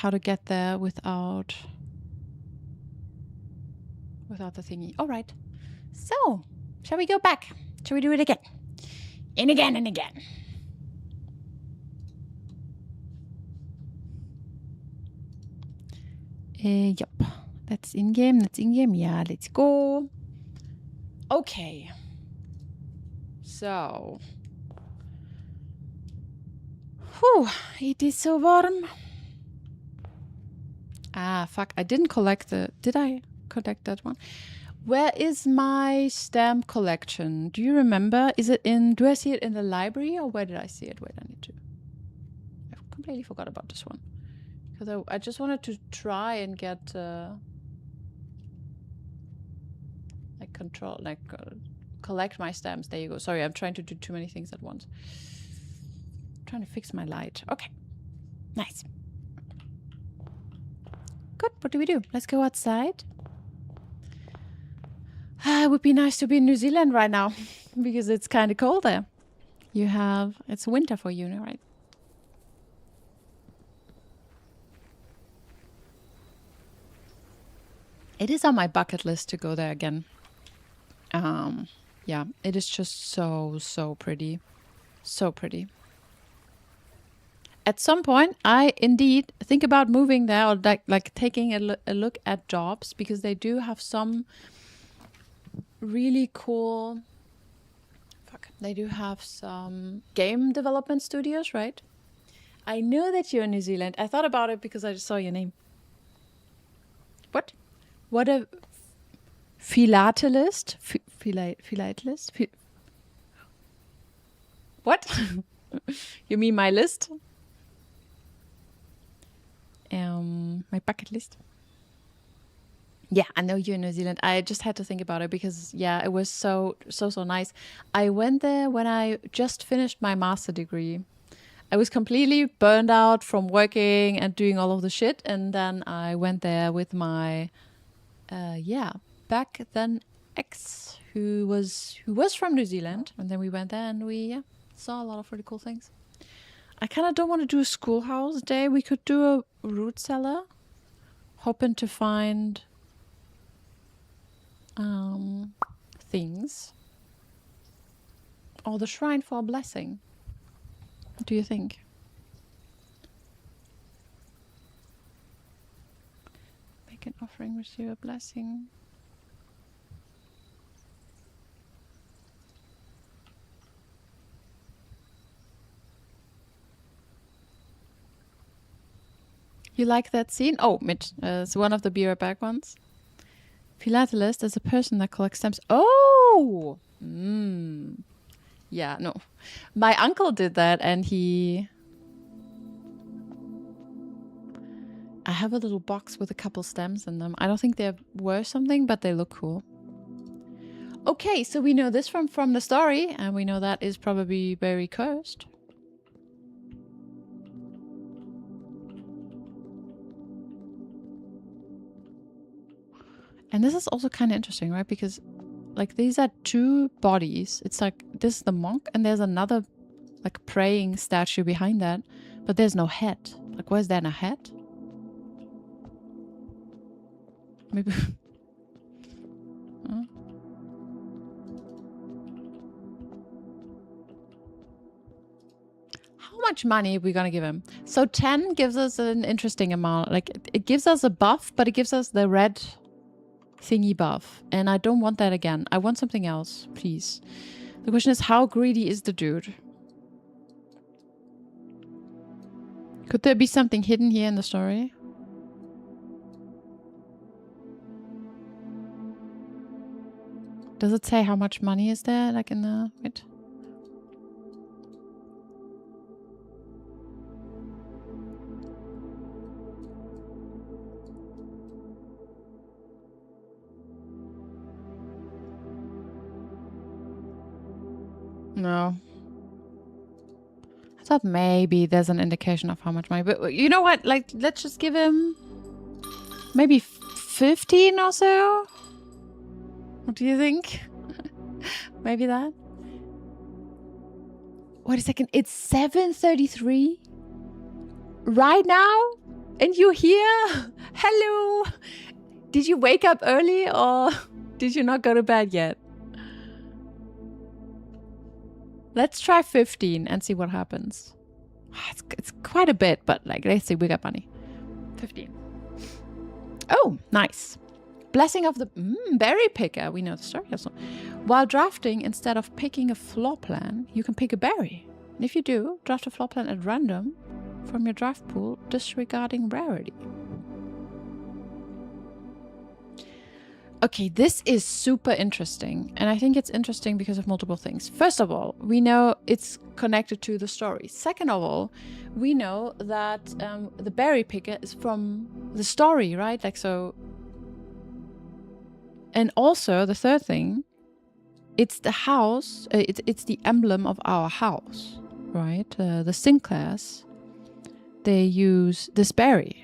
how to get there without the thingy. All right. So, shall we go back? Shall we do it again? And again and again. Yep. That's in-game. That's in-game. Yeah, let's go. Okay. So. Whew. It is so warm. Ah, fuck. I didn't collect the... Did I collect that one? Where is my stamp collection? Do you remember? Is it in... Do I see it in the library or where did I see it? Wait, I need to... I completely forgot about this one. Because I just wanted to try and get... collect my stamps. There you go. Sorry, I'm trying to do too many things at once. I'm trying to fix my light. Okay. Nice. Good. What do we do? Let's go outside. It would be nice to be in New Zealand right now because it's kind of cold there. You have... It's winter for you, right? It is on my bucket list to go there again. Yeah, it is just so pretty. So pretty. At some point, I indeed think about moving there or like taking a look at jobs because they do have some really cool... Fuck. They do have some game development studios, right? I know that you're in New Zealand. I thought about it because I just saw your name. What? What a... Philatelist? Philatelist? What? You mean my list? My bucket list. Yeah, I know you're in New Zealand. I just had to think about it because, yeah, it was so nice. I went there when I just finished my master degree. I was completely burned out from working and doing all of the shit. And then I went there with my, back then ex who was from New Zealand. And then we went there and we saw a lot of really cool things. I kind of don't want to do a schoolhouse day. We could do a root cellar. Hoping to find things. Or the shrine for a blessing. What do you think? Make an offering, receive a blessing. You like that scene? Oh, Mitch, it's one of the Be Right Back ones. Philatelist is a person that collects stamps. Oh! Yeah, no. My uncle did that and he... I have a little box with a couple stamps in them. I don't think they're worth something, but they look cool. Okay, so we know this from the story, and we know that is probably very cursed. And this is also kind of interesting, right? Because, like, these are two bodies. It's like, this is the monk, and there's another, like, praying statue behind that. But there's no head. Like, where's there a head? Maybe... How much money are we gonna give him? So 10 gives us an interesting amount. Like, it gives us a buff, but it gives us the red... thingy buff, and I don't want that again. I want something else, please. The question is, how greedy is the dude? Could there be something hidden here in the story? Does it say how much money is there, like in the... Wait. No. I thought maybe there's an indication of how much money. But you know what? Like, let's just give him maybe 15 or so. What do you think? Maybe that? Wait a second. It's 7:33 right now? And you're here? Hello! Did you wake up early or did you not go to bed yet? Let's try 15 and see what happens. It's quite a bit, but like, let's see, we got money. 15. Oh, nice. Blessing of the berry picker. We know the story also. While drafting, instead of picking a floor plan, you can pick a berry. And if you do, draft a floor plan at random from your draft pool, disregarding rarity. Okay, this is super interesting. And I think it's interesting because of multiple things. First of all, we know it's connected to the story. Second of all, we know that the berry picker is from the story, right? Like, so. And also, the third thing, it's the house, it's the emblem of our house, right? The Sinclairs, they use this berry.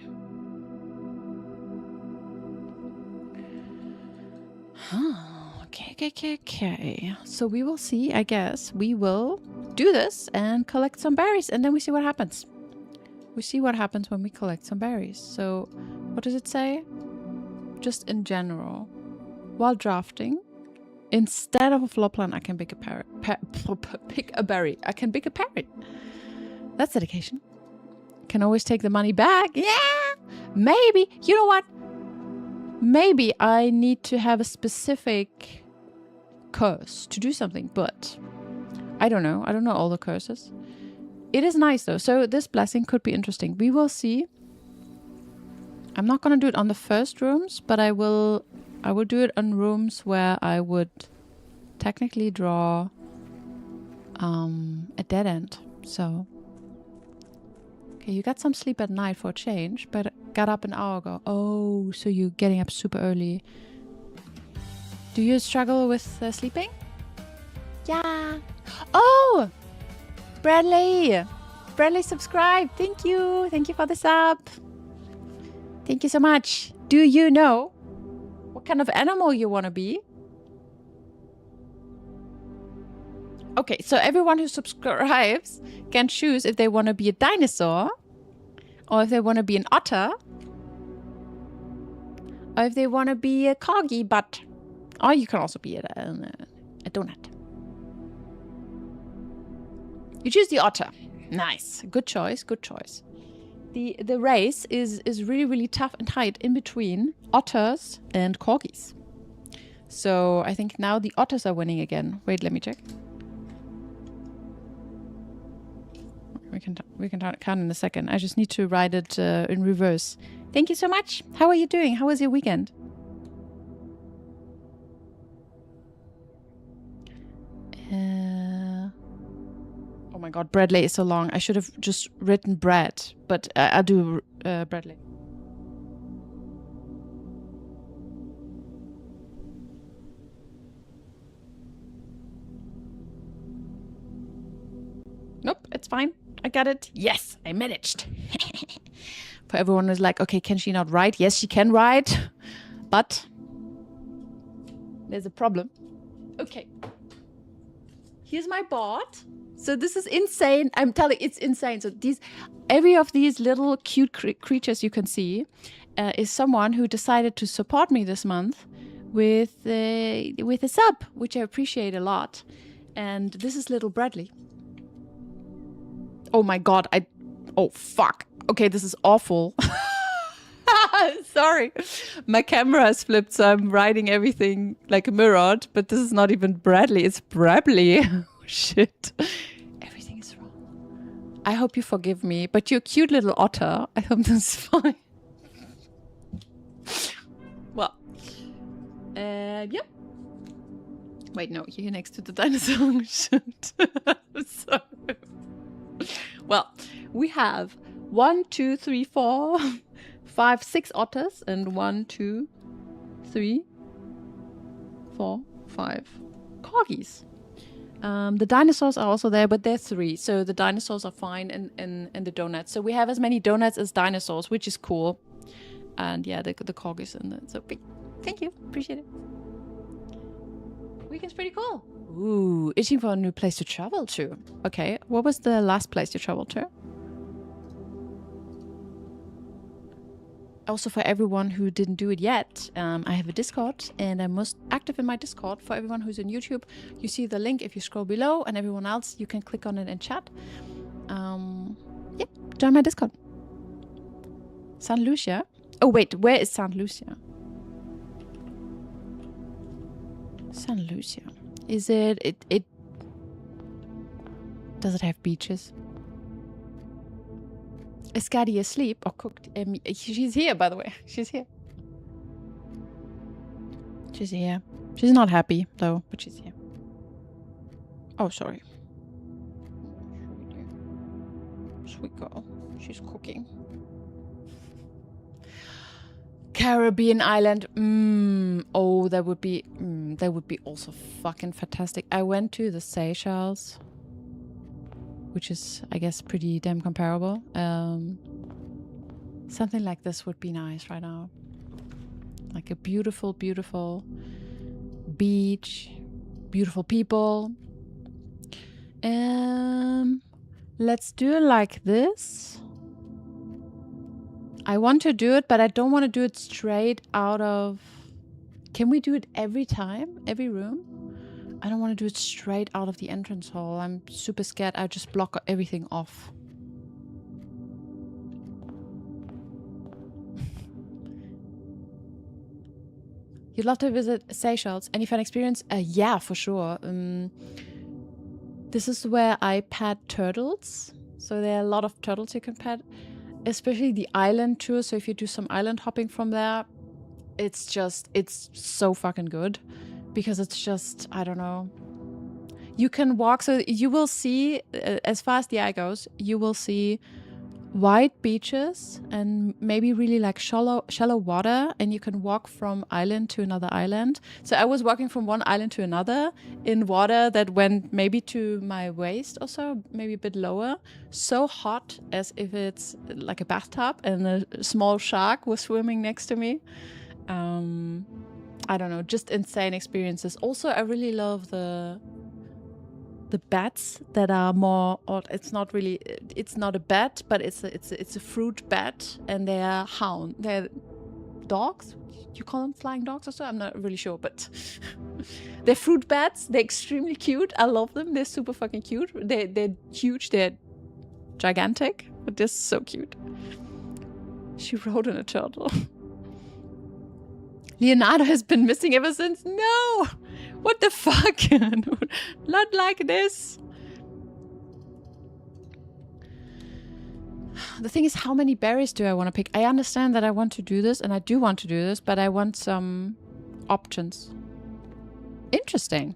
Okay. So we will see, I guess. We will do this and collect some berries, and then we see what happens. We see what happens when we collect some berries. So, what does it say? Just in general. While drafting, instead of a floor plan, I can pick a pick a berry. I can pick a parrot. That's dedication. Can always take the money back. Yeah, maybe. You know what? Maybe I need to have a specific curse to do something, but I don't know. I don't know all the curses. It is nice though. So this blessing could be interesting. We will see. I'm not gonna do it on the first rooms, but I will do it on rooms where I would technically draw a dead end. So, okay, you got some sleep at night for a change, but got up an hour ago. Oh, so you're getting up super early. Do you struggle with sleeping? Yeah. Oh, Bradley. Bradley subscribed. Thank you. Thank you for the sub. Thank you so much. Do you know what kind of animal you want to be? Okay, so everyone who subscribes can choose if they want to be a dinosaur, or if they want to be an otter, or if they want to be a corgi butt, or you can also be a donut. You choose the otter. Nice. Good choice. Good choice. The race is really, really tough and tight in between otters and corgis. So I think now the otters are winning again. Wait, let me check. We can count in a second. I just need to write it in reverse. Thank you so much. How are you doing? How was your weekend? Oh my god, Bradley is so long. I should have just written Brad, but I'll do Bradley. Nope, it's fine. I got it. Yes, I managed. For everyone who's like, okay, can she not write? Yes, she can write, but there's a problem. Okay. Here's my board. So this is insane. I'm telling you, it's insane. So every of these little cute creatures you can see is someone who decided to support me this month with a sub, which I appreciate a lot. And this is little Bradley. Oh my god, oh fuck. Okay, this is awful. Sorry. My camera has flipped, so I'm writing everything like mirrored, but this is not even Bradley, it's Brably. Shit. Everything is wrong. I hope you forgive me, but you're a cute little otter. I hope this is fine. Well. Yep. Wait, no, you're next to the dinosaur. Shit. Sorry. Well, we have 1, 2, 3, 4, 5, 6 otters, and 1, 2, 3, 4, 5 corgis. The dinosaurs are also there, but they're 3, so the dinosaurs are fine in the donuts. So we have as many donuts as dinosaurs, which is cool. And yeah, the corgis and so thank you, appreciate it. Weekend's pretty cool. Ooh, itching for a new place to travel to. Okay, what was the last place you traveled to? also for everyone who didn't do it yet, I have a Discord, and I'm most active in my Discord. For everyone who's on YouTube, you see the link if you scroll below, and everyone else, you can click on it and chat. Yeah, join my Discord. St. Lucia? Oh wait, where is St. Lucia? St. Lucia. Is it does it have beaches? Is Scotty asleep or cooked? She's here, by the way. She's here. She's here. She's not happy, though, but she's here. Oh, sorry. Sweet girl. She's cooking. Caribbean island. Oh, that would be also fucking fantastic. I went to the Seychelles, which is, I guess, pretty damn comparable. Something like this would be nice right now. Like a beautiful, beautiful beach, beautiful people. Let's do it like this. I want to do it, but I don't want to do it straight out of... Can we do it every time? Every room? I don't want to do it straight out of the entrance hall. I'm super scared I just block everything off. You'd love to visit Seychelles. Any fun experience? Yeah, for sure. This is where I pet turtles. So there are a lot of turtles you can pet. Especially the island tour. So if you do some island hopping from there, it's so fucking good. Because it's just, I don't know. You can walk, so you will see, as far as the eye goes, you will see white beaches and maybe really like shallow water, and you can walk from island to another island. So I was walking from one island to another in water that went maybe to my waist or so, maybe a bit lower. So hot, as if it's like a bathtub, and a small shark was swimming next to me. I don't know, just insane experiences. Also, I really love the bats that are more, or it's not a bat, but it's a fruit bat, and they are they're dogs. You call them flying dogs or so? I'm not really sure, but they're fruit bats. They're extremely cute. I love them. They're super fucking cute. They're huge. They're gigantic, but they're so cute. She rode on a turtle. Leonardo has been missing ever since. No! What the fuck? Not like this. The thing is, how many berries do I want to pick? I understand that I want to do this, and I do want to do this, but I want some options. Interesting.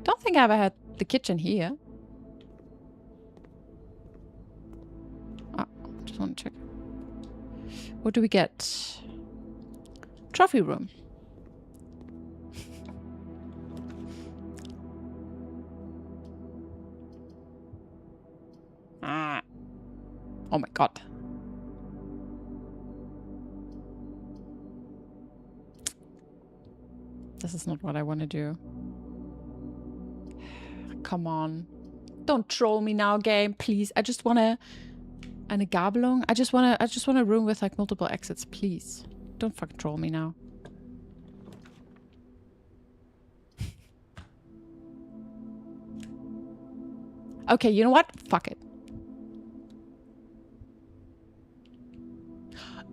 Don't think I ever had the kitchen here. Oh, just want to check. What do we get? Trophy room. Oh my god. This is not what I want to do. Come on. Don't troll me now, game, please. I just want eine Gabelung. I just want a room with like multiple exits, please. Don't fucking troll me now. Okay, you know what? Fuck it.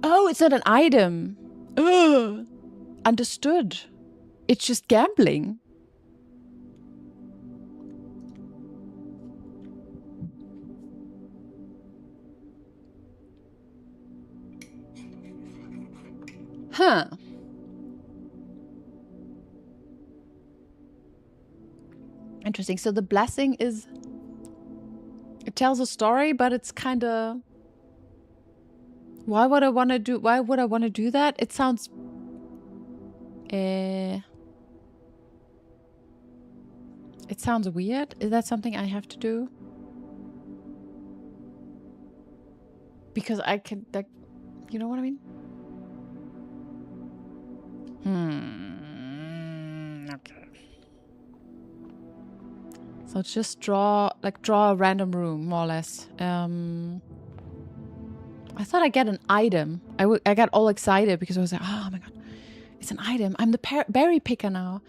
Oh, it's not an item. Ugh. Understood. It's just gambling. Huh. Interesting. So the blessing is... It tells a story, but it's kind of... Why would I want to do that? It sounds... It sounds weird. Is that something I have to do? Because I can... Like, you know what I mean? Okay. So just draw a random room, more or less. I thought I'd get an item. I got all excited because I was like, oh my god, it's an item. I'm the berry picker now.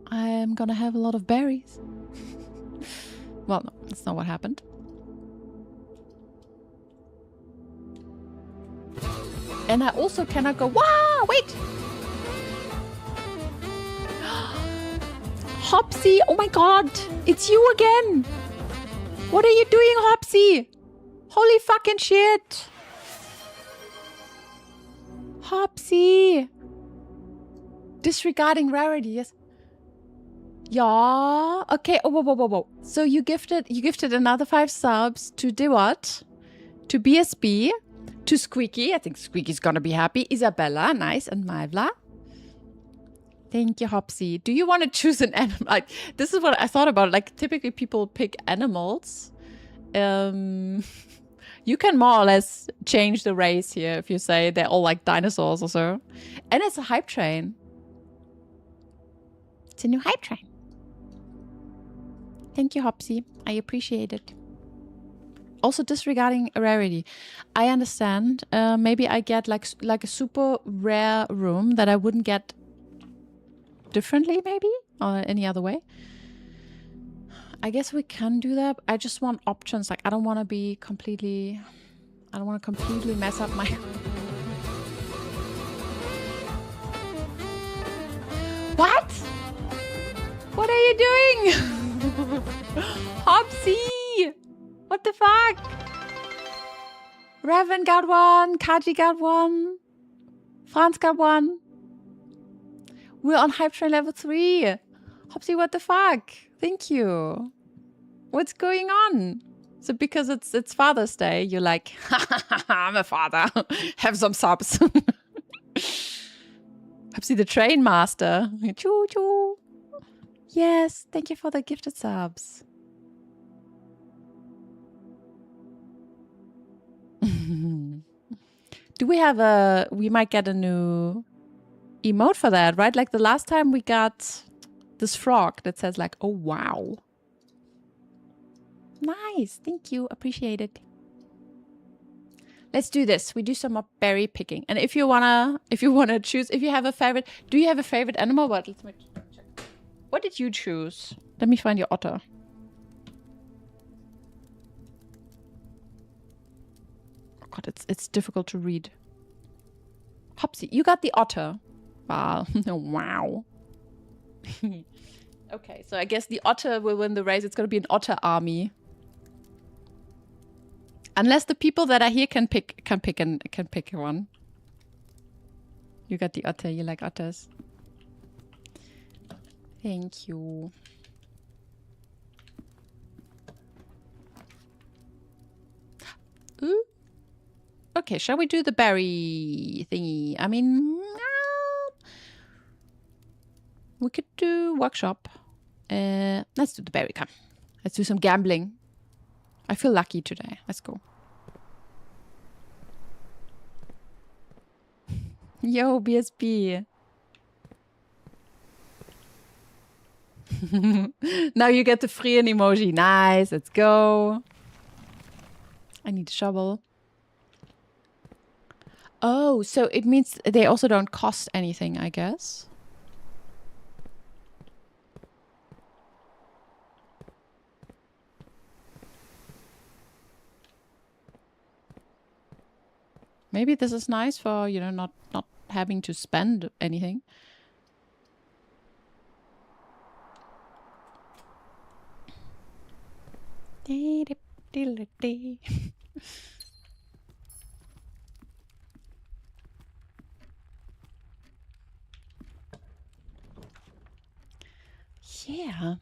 I'm gonna have a lot of berries. Well, no, that's not what happened. And I also cannot go, wow, wait! Hopsy, oh my god, it's you again! What are you doing, Hopsy? Holy fucking shit! Hopsy! Disregarding rarity, yes. Yeah. Okay. Oh, whoa. So you gifted another 5 subs to the what? To BSB, to Squeaky. I think Squeaky's gonna be happy. Isabella, nice, and Maivla. Thank you, Hopsy. Do you want to choose an animal? Like, this is what I thought about. Like, typically people pick animals. You can more or less change the race here if you say they're all like dinosaurs or so. And it's a hype train. It's a new hype train. Thank you, Hopsy. I appreciate it. Also, disregarding rarity. I understand. Maybe I get like a super rare room that I wouldn't get differently, maybe? Or any other way. I guess we can do that. I just want options. Like, I don't want to be completely... I don't want to completely mess up my... What? What are you doing? Hopsy! What the fuck? Raven got one. Kaji got one. Franz got one. We're on Hype Train level 3. Hopsy, what the fuck? Thank you. What's going on? So because it's Father's Day, you're like, I'm a father. Have some subs. Hopsy the train master. Choo choo. Yes, thank you for the gifted subs. Do we have a... We might get a new emote for that, right? Like the last time we got this frog that says like, oh wow. Nice, thank you, appreciate it. Let's do this. We do some more berry picking. And if you wanna choose, if you have a favorite, do you have a favorite animal? What? Let's check. What did you choose? Let me find your otter. Oh god, it's difficult to read. Hopsy, you got the otter. Wow. Wow. Okay, so I guess the otter will win the race. It's gonna be an otter army. Unless the people that are here can pick one. You got the otter. You like otters. Thank you. Ooh. Okay, shall we do the berry thingy? I mean, we could do workshop. Let's do the berry. Come. Let's do some gambling. I feel lucky today. Let's go. Yo, BSB. Now you get the free emoji. Nice. Let's go. I need a shovel. Oh, so it means they also don't cost anything, I guess. Maybe this is nice for, you know, not having to spend anything. Yeah.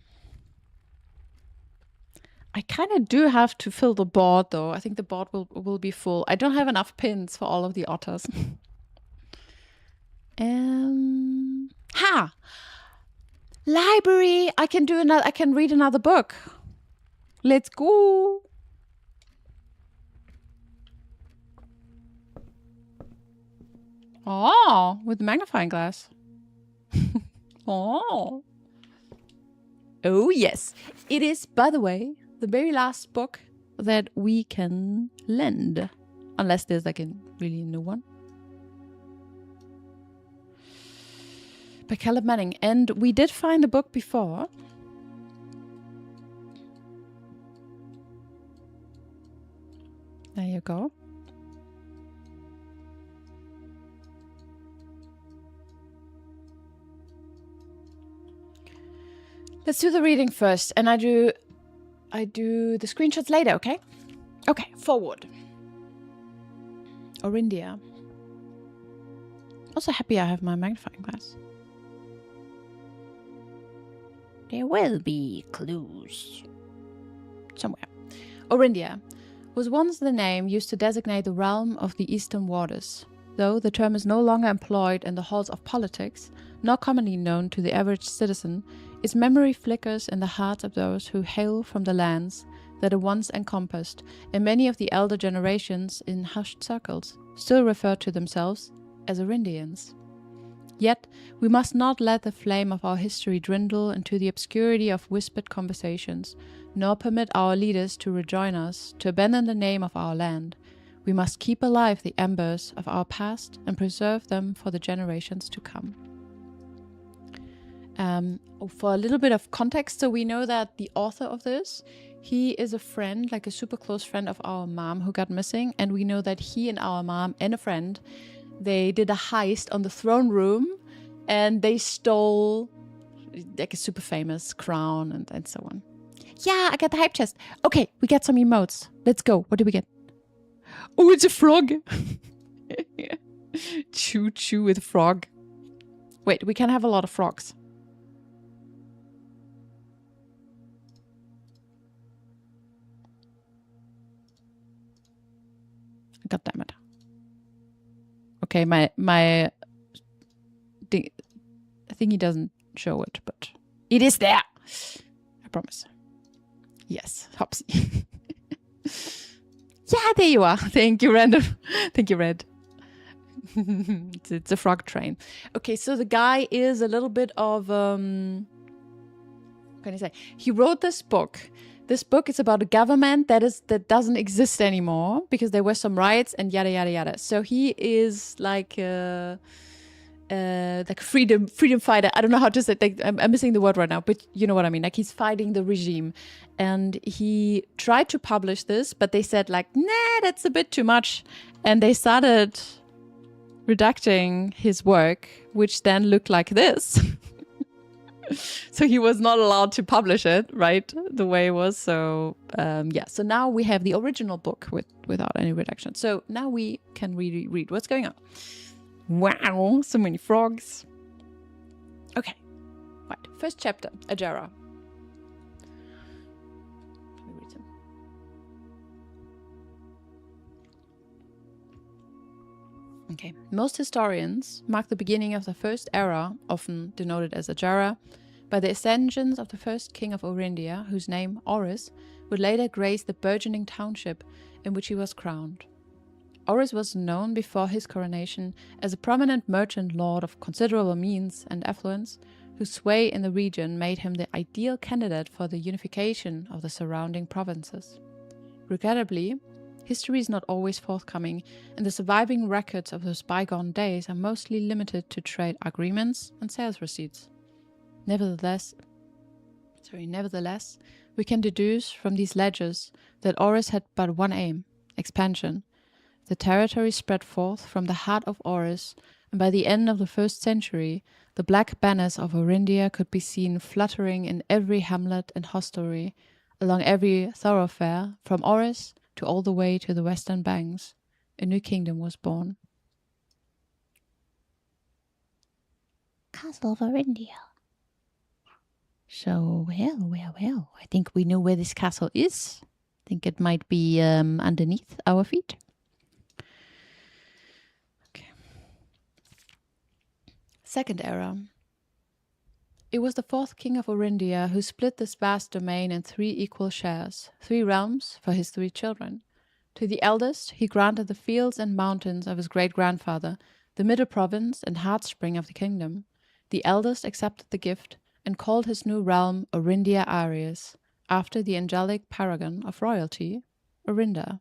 I kind of do have to fill the board, though. I think the board will be full. I don't have enough pins for all of the otters. Ha! Library! I can read another book. Let's go! Oh, with the magnifying glass. Oh. Oh, yes. It is, by the way, the very last book that we can lend. unless there's like a really new one. By Caleb Manning. And we did find the book before. There you go. Let's do the reading first, and I do the screenshots later, okay? Okay, forward. Orindia. Also happy I have my magnifying glass. There will be clues somewhere. Orindia was once the name used to designate the realm of the Eastern Waters. Though the term is no longer employed in the halls of politics, nor commonly known to the average citizen, its memory flickers in the hearts of those who hail from the lands that it once encompassed, and many of the elder generations in hushed circles still refer to themselves as Orindians. Yet, we must not let the flame of our history dwindle into the obscurity of whispered conversations, nor permit our leaders to rejoin us, to abandon the name of our land. We must keep alive the embers of our past and preserve them for the generations to come. For a little bit of context, so we know that the author of this, he is a friend, like a super close friend of our mom who got missing, and we know that he and our mom and a friend, they did a heist on the throne room, and they stole like a super famous crown and so on. Yeah, I got the hype chest. Okay, we got some emotes. Let's go. What do we get? Oh, it's a frog. Choo choo with frog. Wait, we can have a lot of frogs. God damn it. Okay, my thingy doesn't show it, but it is there. I promise. Yes, Hopsy. Yeah, there you are. Thank you, Random. Thank you, Red. It's a frog train. Okay, so the guy is a little bit of what can I say? He wrote this book. This book is about a government that doesn't exist anymore because there were some riots and yada yada yada. So he is like freedom fighter. I don't know how to say it. Like, I'm missing the word right now, but you know what I mean. Like, he's fighting the regime, and he tried to publish this, but they said like, nah, that's a bit too much, and they started redacting his work, which then looked like this. So he was not allowed to publish it, right, the way it was. So yeah, so now we have the original book without any redaction. So now we can read what's going on. Wow, so many frogs. Okay, right, first chapter, Ajara. Let me read some. Okay, most historians mark the beginning of the first era, often denoted as Ajara, by the ascensions of the first king of Orindia, whose name, Oris, would later grace the burgeoning township in which he was crowned. Oris was known before his coronation as a prominent merchant lord of considerable means and affluence, whose sway in the region made him the ideal candidate for the unification of the surrounding provinces. Regrettably, history is not always forthcoming, and the surviving records of those bygone days are mostly limited to trade agreements and sales receipts. Nevertheless, we can deduce from these ledgers that Oris had but one aim: expansion. The territory spread forth from the heart of Oris, and by the end of the 1st century, the black banners of Orindia could be seen fluttering in every hamlet and hostelry, along every thoroughfare, from Oris to all the way to the western banks. A new kingdom was born. Castle of Orindia. So, well, I think we know where this castle is. I think it might be underneath our feet. Okay. Second era. It was the 4th king of Orindia who split this vast domain in 3 equal shares, 3 realms for his 3 children. To the eldest, he granted the fields and mountains of his great-grandfather, the middle province and heartspring of the kingdom. The eldest accepted the gift and called his new realm Orindia Arius, after the angelic paragon of royalty, Orinda.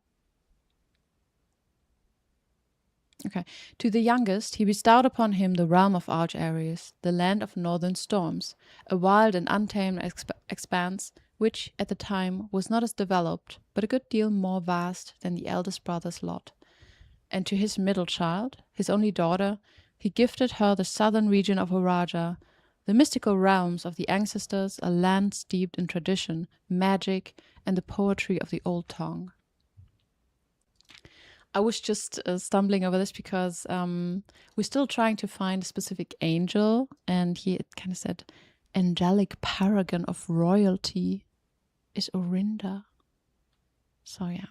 Okay. To the youngest, he bestowed upon him the realm of Arch-Aries, the land of northern storms, a wild and untamed expanse which, at the time, was not as developed, but a good deal more vast than the eldest brother's lot. And to his middle child, his only daughter, he gifted her the southern region of Uraja, the mystical realms of the ancestors, a land steeped in tradition, magic, and the poetry of the old tongue. I was just stumbling over this because we're still trying to find a specific angel, and here it kind of said, angelic paragon of royalty is Orinda. So yeah.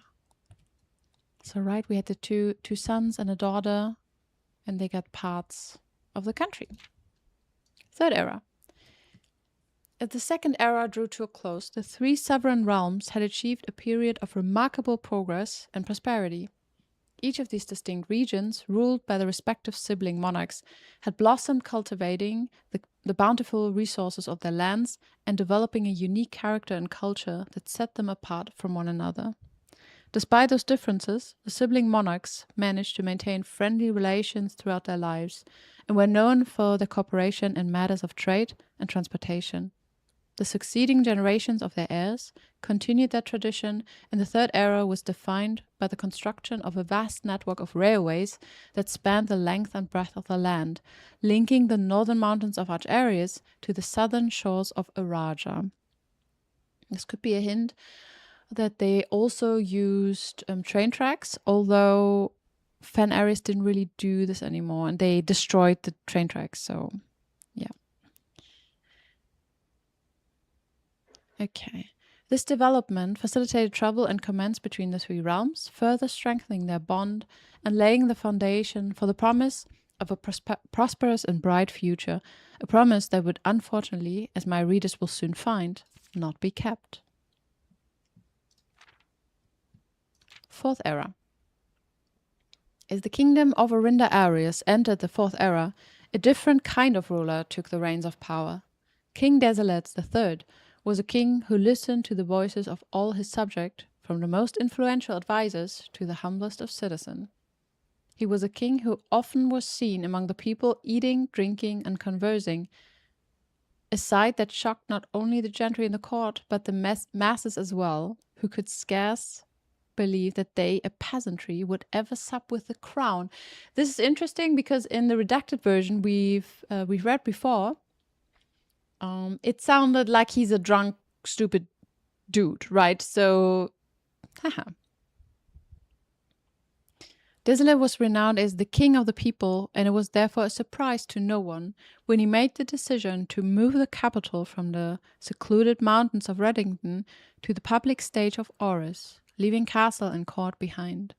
So right, we had the two sons and a daughter, and they got parts of the country. Third era. As the second era drew to a close, the three sovereign realms had achieved a period of remarkable progress and prosperity. Each of these distinct regions, ruled by the respective sibling monarchs, had blossomed, cultivating the bountiful resources of their lands and developing a unique character and culture that set them apart from one another. Despite those differences, the sibling monarchs managed to maintain friendly relations throughout their lives and were known for their cooperation in matters of trade and transportation. The succeeding generations of their heirs continued that tradition, and the third era was defined by the construction of a vast network of railways that spanned the length and breadth of the land, linking the northern mountains of Arch-Aries to the southern shores of Uraja. This could be a hint that they also used train tracks, although Fen-Aries didn't really do this anymore, and they destroyed the train tracks, so yeah. Okay. This development facilitated travel and commerce between the three realms, further strengthening their bond and laying the foundation for the promise of a prosperous and bright future, a promise that would unfortunately, as my readers will soon find, not be kept. Fourth era. As the kingdom of Orinda-Aries entered the fourth era, a different kind of ruler took the reins of power. King Desilets III was a king who listened to the voices of all his subjects, from the most influential advisors to the humblest of citizens. He was a king who often was seen among the people eating, drinking, and conversing, a sight that shocked not only the gentry in the court, but the masses as well, who could scarce believe that they, a peasantry, would ever sup with the crown. This is interesting because in the redacted version we've read before, it sounded like he's a drunk, stupid dude, right? So, haha. Desilets was renowned as the king of the people, and it was therefore a surprise to no one when he made the decision to move the capital from the secluded mountains of Redington to the public stage of Auris, leaving castle and court behind.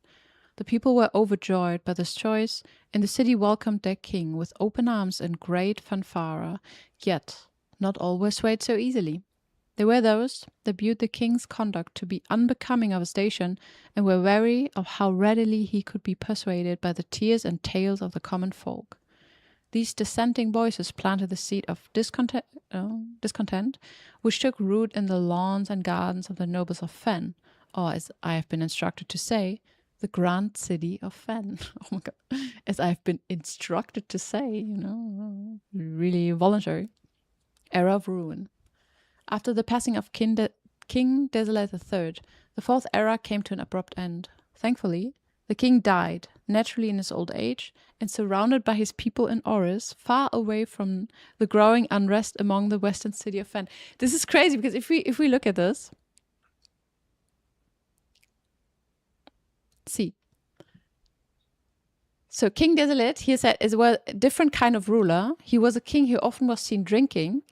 The people were overjoyed by this choice, and the city welcomed their king with open arms and great fanfare, yet not all were swayed so easily. There were those that viewed the king's conduct to be unbecoming of a station and were wary of how readily he could be persuaded by the tears and tales of the common folk. These dissenting voices planted the seed of discontent, which took root in the lawns and gardens of the nobles of Fen, or as I have been instructed to say, the grand city of Fen. Oh my god. As I've been instructed to say, really voluntary. Era of ruin. After the passing of King Desilets III, the fourth era came to an abrupt end. Thankfully, the king died, naturally in his old age, and surrounded by his people in Auris, far away from the growing unrest among the western city of Fen. This is crazy because if we look at this, see. So King Desilets, he said, is a different kind of ruler. He was a king who often was seen drinking,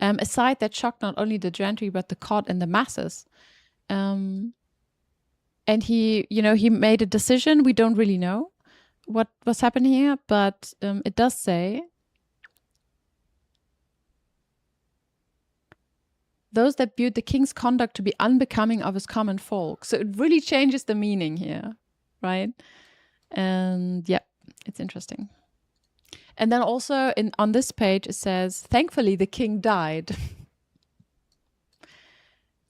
a sight that shocked not only the gentry but the court and the masses. And he made a decision. We don't really know what was happening here, but it does say those that viewed the king's conduct to be unbecoming of his common folk. So it really changes the meaning here, right? And yeah, it's interesting. And then also on this page it says, thankfully the king died.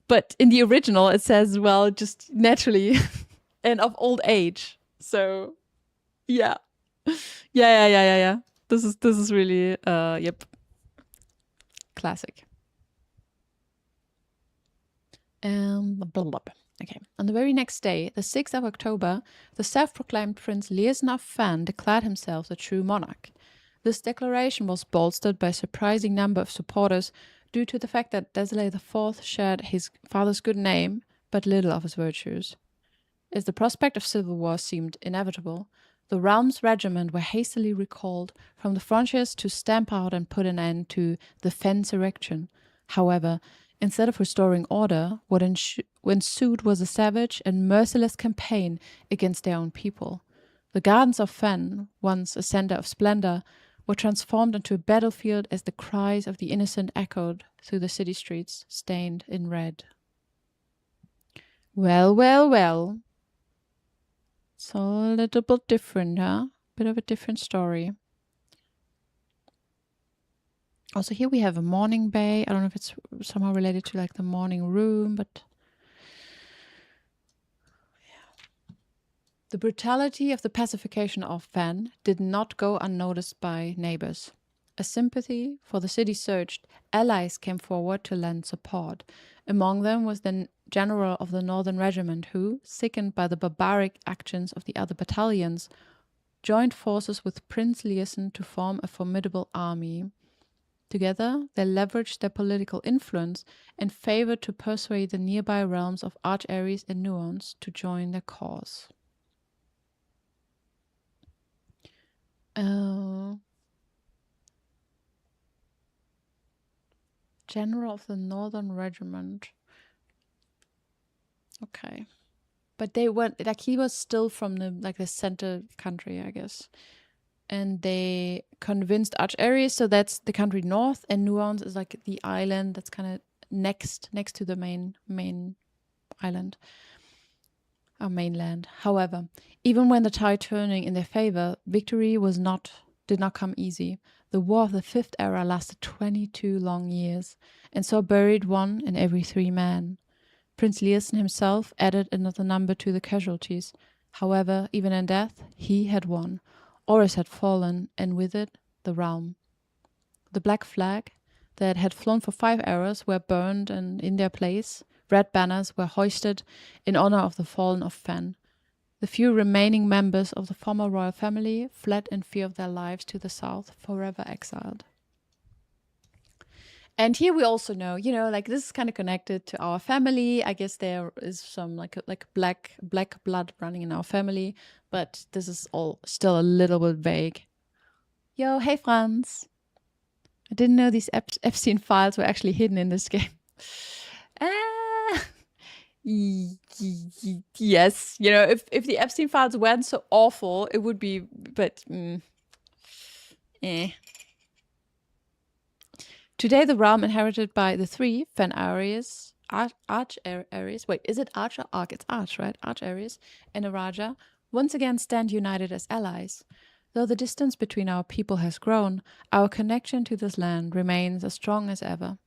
But in the original it says, well, just naturally and of old age. So yeah, Yeah. This is really yep, classic. Blah, blah, blah. Okay. On the very next day, the 6th of October, the self-proclaimed Prince Liason of Fan declared himself the true monarch. This declaration was bolstered by a surprising number of supporters due to the fact that Desley IV shared his father's good name, but little of his virtues. As the prospect of civil war seemed inevitable, the realm's regiment were hastily recalled from the frontiers to stamp out and put an end to the Fensurrection. However, instead of restoring order, what ensued was a savage and merciless campaign against their own people. The gardens of Fen, once a center of splendor, were transformed into a battlefield as the cries of the innocent echoed through the city streets, stained in red. Well. It's a little bit different, huh? Bit of a different story. Also, here we have a mourning bay. I don't know if it's somehow related to like the mourning room, but yeah. The brutality of the pacification of Fen did not go unnoticed by neighbors. As sympathy for the city surged, allies came forward to lend support. Among them was the general of the Northern Regiment who, sickened by the barbaric actions of the other battalions, joined forces with Prince Liason to form a formidable army. Together, they leveraged their political influence and favored to persuade the nearby realms of Arch-Aries and Nuance to join their cause. General of the Northern Regiment. Okay. But they went, like, he was still from the center country, I guess. And they convinced Arch-Aries, so that's the country north, and Nuance is like the island that's kind of next to the main island, or mainland. However, even when the tide turning in their favor, victory did not come easy. The War of the Fifth Era lasted 22 long years, and saw buried 1 in every 3 men. Prince Liason himself added another number to the casualties. However, even in death, he had won. Oris had fallen, and with it, the realm. The black flag that had flown for 5 eras were burned, and in their place, red banners were hoisted in honor of the fallen of Fen. The few remaining members of the former royal family fled in fear of their lives to the south, forever exiled. And here we also know, like this is kind of connected to our family. I guess there is some like black blood running in our family, but this is all still a little bit vague. Yo, hey Franz. I didn't know these Epstein files were actually hidden in this game. Yes, if the Epstein files weren't so awful, it would be, but Today, the realm inherited by the 3 Fen-Aries, Arch-Aries, wait, is it Arch or Arch? It's Arch, right? Arch-Aries and Araja once again stand united as allies. Though the distance between our people has grown, our connection to this land remains as strong as ever.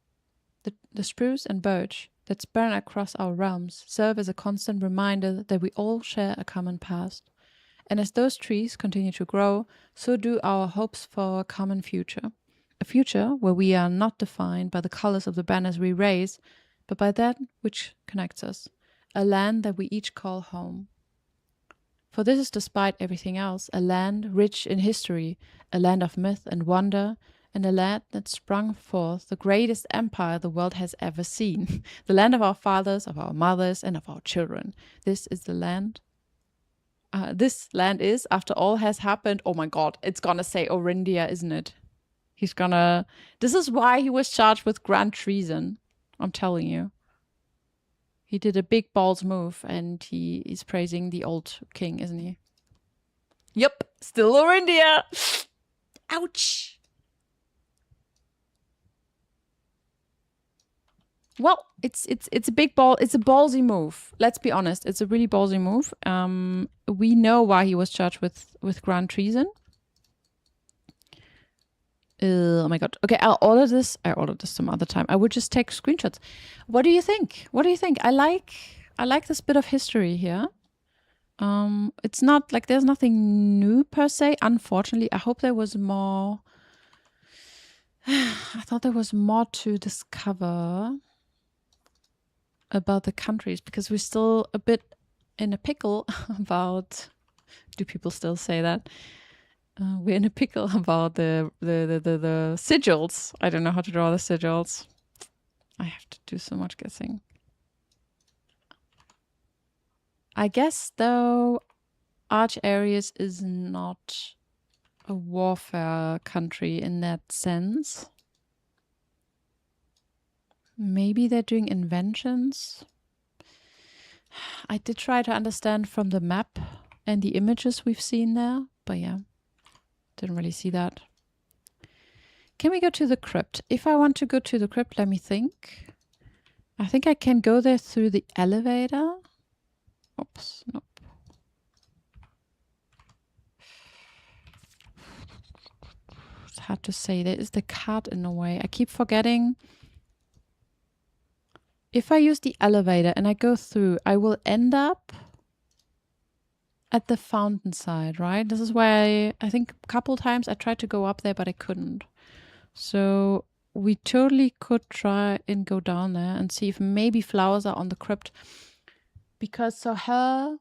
The spruce and birch that span across our realms serve as a constant reminder that we all share a common past. And as those trees continue to grow, so do our hopes for a common future. A future where we are not defined by the colors of the banners we raise, but by that which connects us, a land that we each call home. For this is, despite everything else, a land rich in history, a land of myth and wonder, and a land that sprung forth the greatest empire the world has ever seen, the land of our fathers, of our mothers, and of our children. This is the land. This land is, after all has happened, oh my god, it's gonna say Orindia, isn't it? This is why he was charged with grand treason. I'm telling you. He did a big balls move, and he is praising the old king, isn't he? Yep, still Orindia. Ouch. Well, it's a big ball. It's a ballsy move. Let's be honest. It's a really ballsy move. We know why he was charged with grand treason. Oh my god. Okay, I'll order this. I ordered this some other time. I would just take screenshots. What do you think? I like this bit of history here. It's not like there's nothing new per se, unfortunately. I hope there was more. I thought there was more to discover about the countries, because we're still a bit in a pickle about. Do people still say that? We're in a pickle about the sigils. I don't know how to draw the sigils. I have to do so much guessing. I guess, though, Arch Aries is not a warfare country in that sense. Maybe they're doing inventions. I did try to understand from the map and the images we've seen there, but yeah, didn't really see that. Can we go to the crypt? If I want to go to the crypt, let me think. I think I can go there through the elevator. Oops, nope. It's hard to say. There is the card in a way. I keep forgetting. If I use the elevator and I go through, I will end up at the fountain side, right? This is why I think a couple times I tried to go up there, but I couldn't. So we totally could try and go down there and see if maybe flowers are on the crypt. Because so her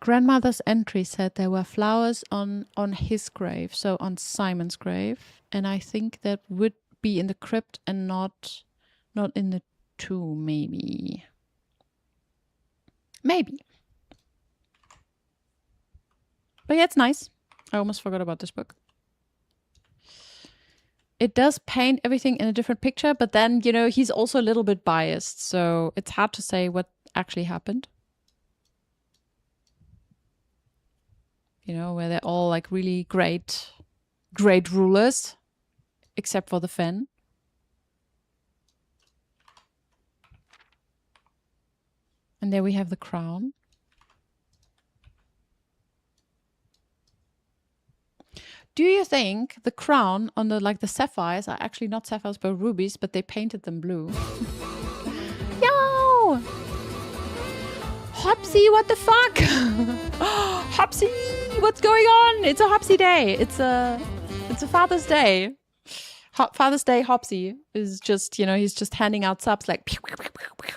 grandmother's entry said there were flowers on his grave, so on Simon's grave. And I think that would be in the crypt and not in the tomb, maybe. Maybe. But yeah, it's nice. I almost forgot about this book. It does paint everything in a different picture, but then, you know, he's also a little bit biased, so it's hard to say what actually happened. You know, where they're all like really great rulers, except for the Fen. And there we have the crown. Do you think the crown on the the sapphires are actually not sapphires but rubies, but they painted them blue? Yo! Hopsy, what the fuck? Hopsy, what's going on? It's a Hopsy day. It's a Father's Day. Father's Day Hopsy is just, you know, he's just handing out subs like pew, pew, pew, pew, pew.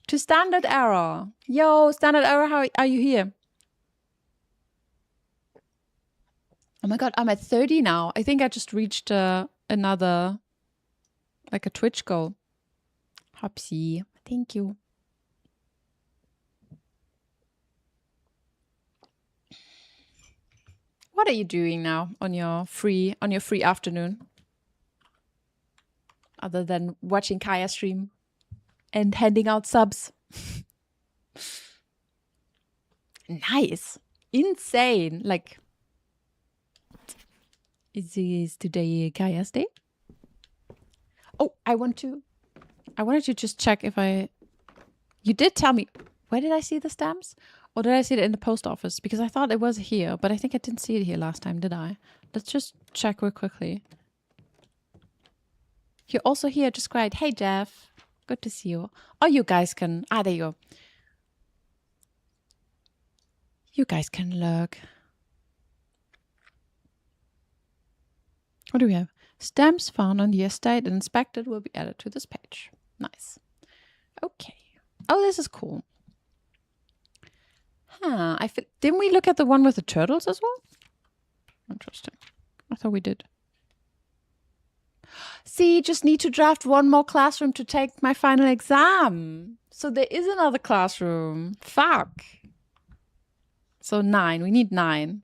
To Standard Error. Yo, Standard Error, how are you here? Oh my god, I'm at 30 now. I think I just reached another, like a Twitch goal. Hopsy, thank you. What are you doing now on your free afternoon? Other than watching Kaya stream and handing out subs. Nice. Insane. Like, is today Kaya's day? Oh, I wanted to just check if you did tell me, where did I see the stamps? Or did I see it in the post office? Because I thought it was here, but I think I didn't see it here last time, did I? Let's just check real quickly. You're also here, just quiet. Hey, Jeff. Good to see you. Oh, you guys can... there you go. You guys can look. What do we have? Stamps found on the estate and inspected will be added to this page. Nice. Okay. Oh, this is cool. Huh. Didn't we look at the one with the turtles as well? Interesting. I thought we did. See, just need to draft one more classroom to take my final exam. So there is another classroom. Fuck. So 9. We need 9.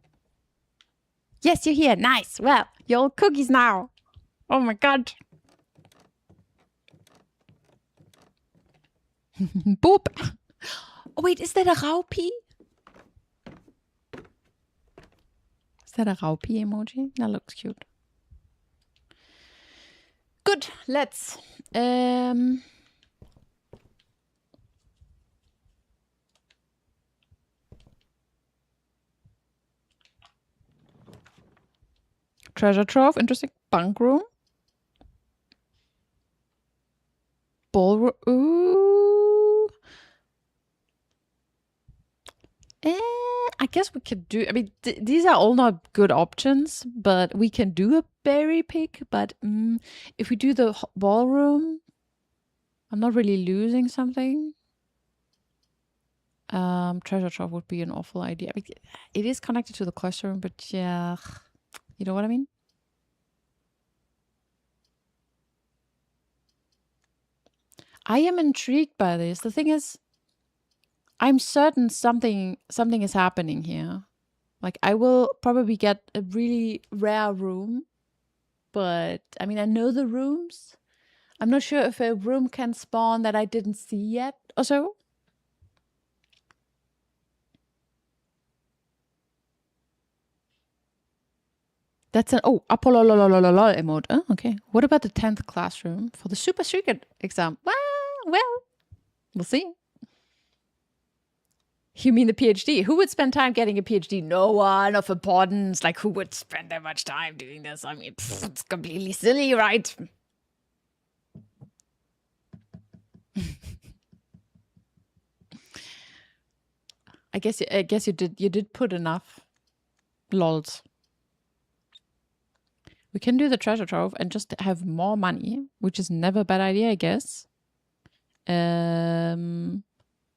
Yes, you're here. Nice. Well, you're all cookies now. Oh my god. Boop. Oh wait, is that a Raupi? Is that a Raupi emoji? That looks cute. Good. Let's. Treasure trove. Interesting. Bunk room. Ballroom. Ooh. I guess we could do. I mean, these are all not good options, but we can do a berry pick. But if we do the ballroom, I'm not really losing something. Treasure trove would be an awful idea. I mean, it is connected to the classroom, but yeah, you know what I mean? I am intrigued by this. The thing is, I'm certain something is happening here. Like, I will probably get a really rare room, but I mean, I know the rooms. I'm not sure if a room can spawn that I didn't see yet or so. That's an Apollo emote. Oh, okay. What about the 10th classroom for the super secret exam? Well, we'll see. You mean the PhD? Who would spend time getting a PhD? No one of importance. Like, who would spend that much time doing this? I mean, it's completely silly, right? I guess you did put enough. Lols. We can do the treasure trove and just have more money, which is never a bad idea, I guess.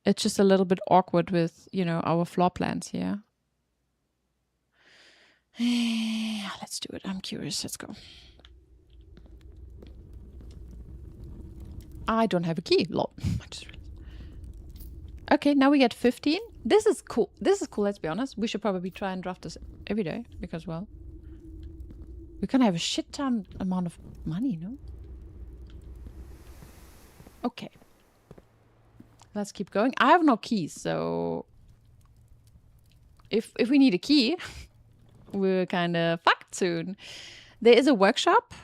It's just a little bit awkward with, our floor plans here. Let's do it. I'm curious. Let's go. I don't have a key. Lol. Okay, now we get 15. This is cool. Let's be honest. We should probably try and draft this every day because, well, we can have a shit ton amount of money, no? Okay. Let's keep going. I have no keys, so if we need a key, we're kind of fucked soon. There is a workshop.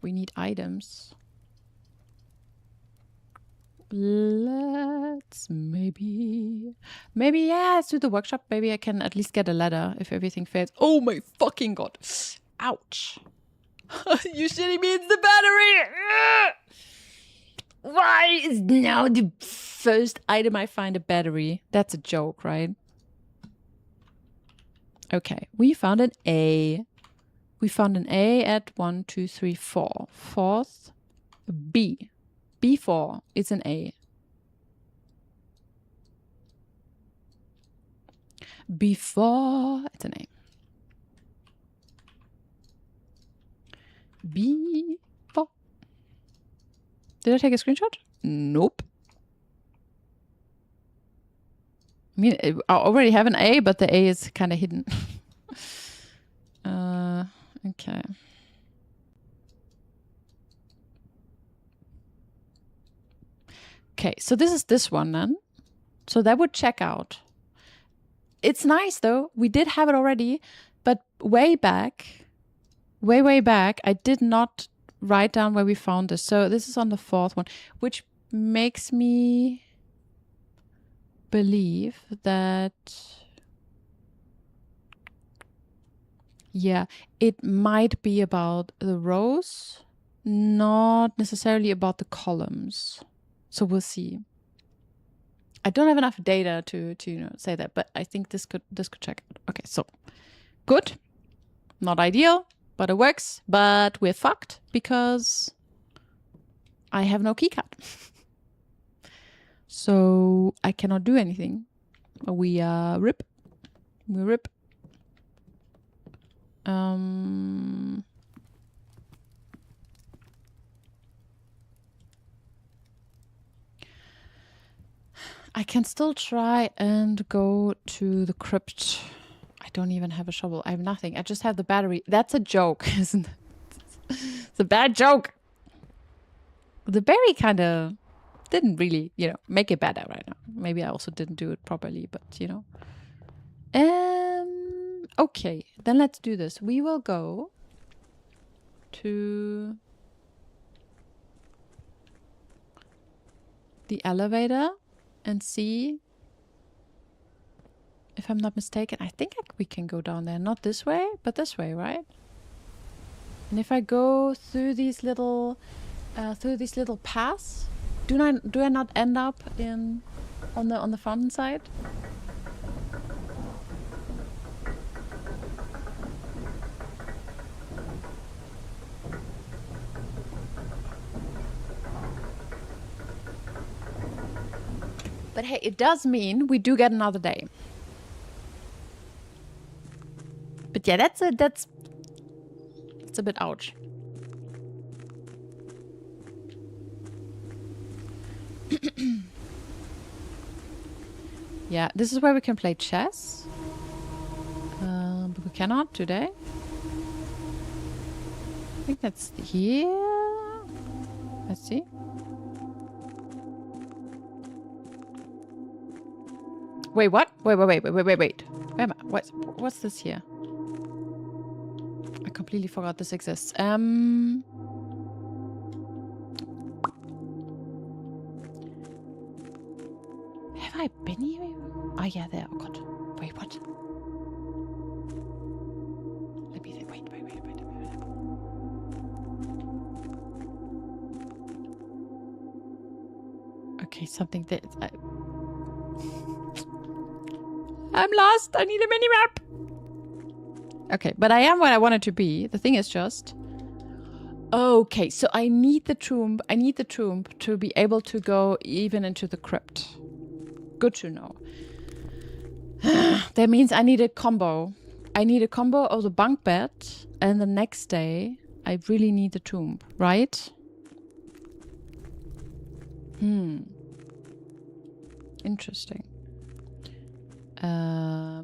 We need items. Let's maybe yeah, let's do the workshop. Maybe I can at least get a ladder if everything fails. Oh my fucking god. Ouch. You shitting me, it's the battery. Why is now the first item I find a battery? That's a joke, right? Okay, we found an A. We found an A at 1, 2, 3, 4. Fourth, B. B4, it's an A. B4, it's an A. B4. Did I take a screenshot? Nope. I mean, I already have an A, but the A is kind of hidden. Okay. Okay, so this is this one then. So that would check out. It's nice though. We did have it already, but way back, I did not write down where we found this. So this is on the fourth one, which makes me believe that, yeah, it might be about the rows, not necessarily about the columns. So we'll see. I don't have enough data to say that, but I think this could check out. Okay, so good. Not ideal, but it works. But we're fucked because I have no keycard. So I cannot do anything. We rip. We rip. I can still try and go to the crypt. I don't even have a shovel. I have nothing. I just have the battery. That's a joke, isn't it? It's a bad joke. The berry kind of didn't really, make it better right now. Maybe I also didn't do it properly, but, Okay, then let's do this. We will go to the elevator and see if I'm not mistaken. I think we can go down there. Not this way, but this way, right? And if I go through these little paths, do I not end up in on the fountain side. But hey, it does mean we do get another day. But yeah, that's a bit ouch. Yeah, this is where we can play chess. But we cannot today. I think that's here. Let's see. Wait, what? Wait. Wait am I? What's this here? I completely forgot this exists. Have I been here? Oh yeah, there. Oh god. Wait, what? Let me think. Wait. Okay, something that I'm lost. I need a mini map. Okay, but I am where I wanted to be. The thing is just... Okay, so I need the tomb. I need the tomb to be able to go even into the crypt. Good to know. That means I need a combo. I need a combo of the bunk bed, and the next day I really need the tomb, right? Interesting.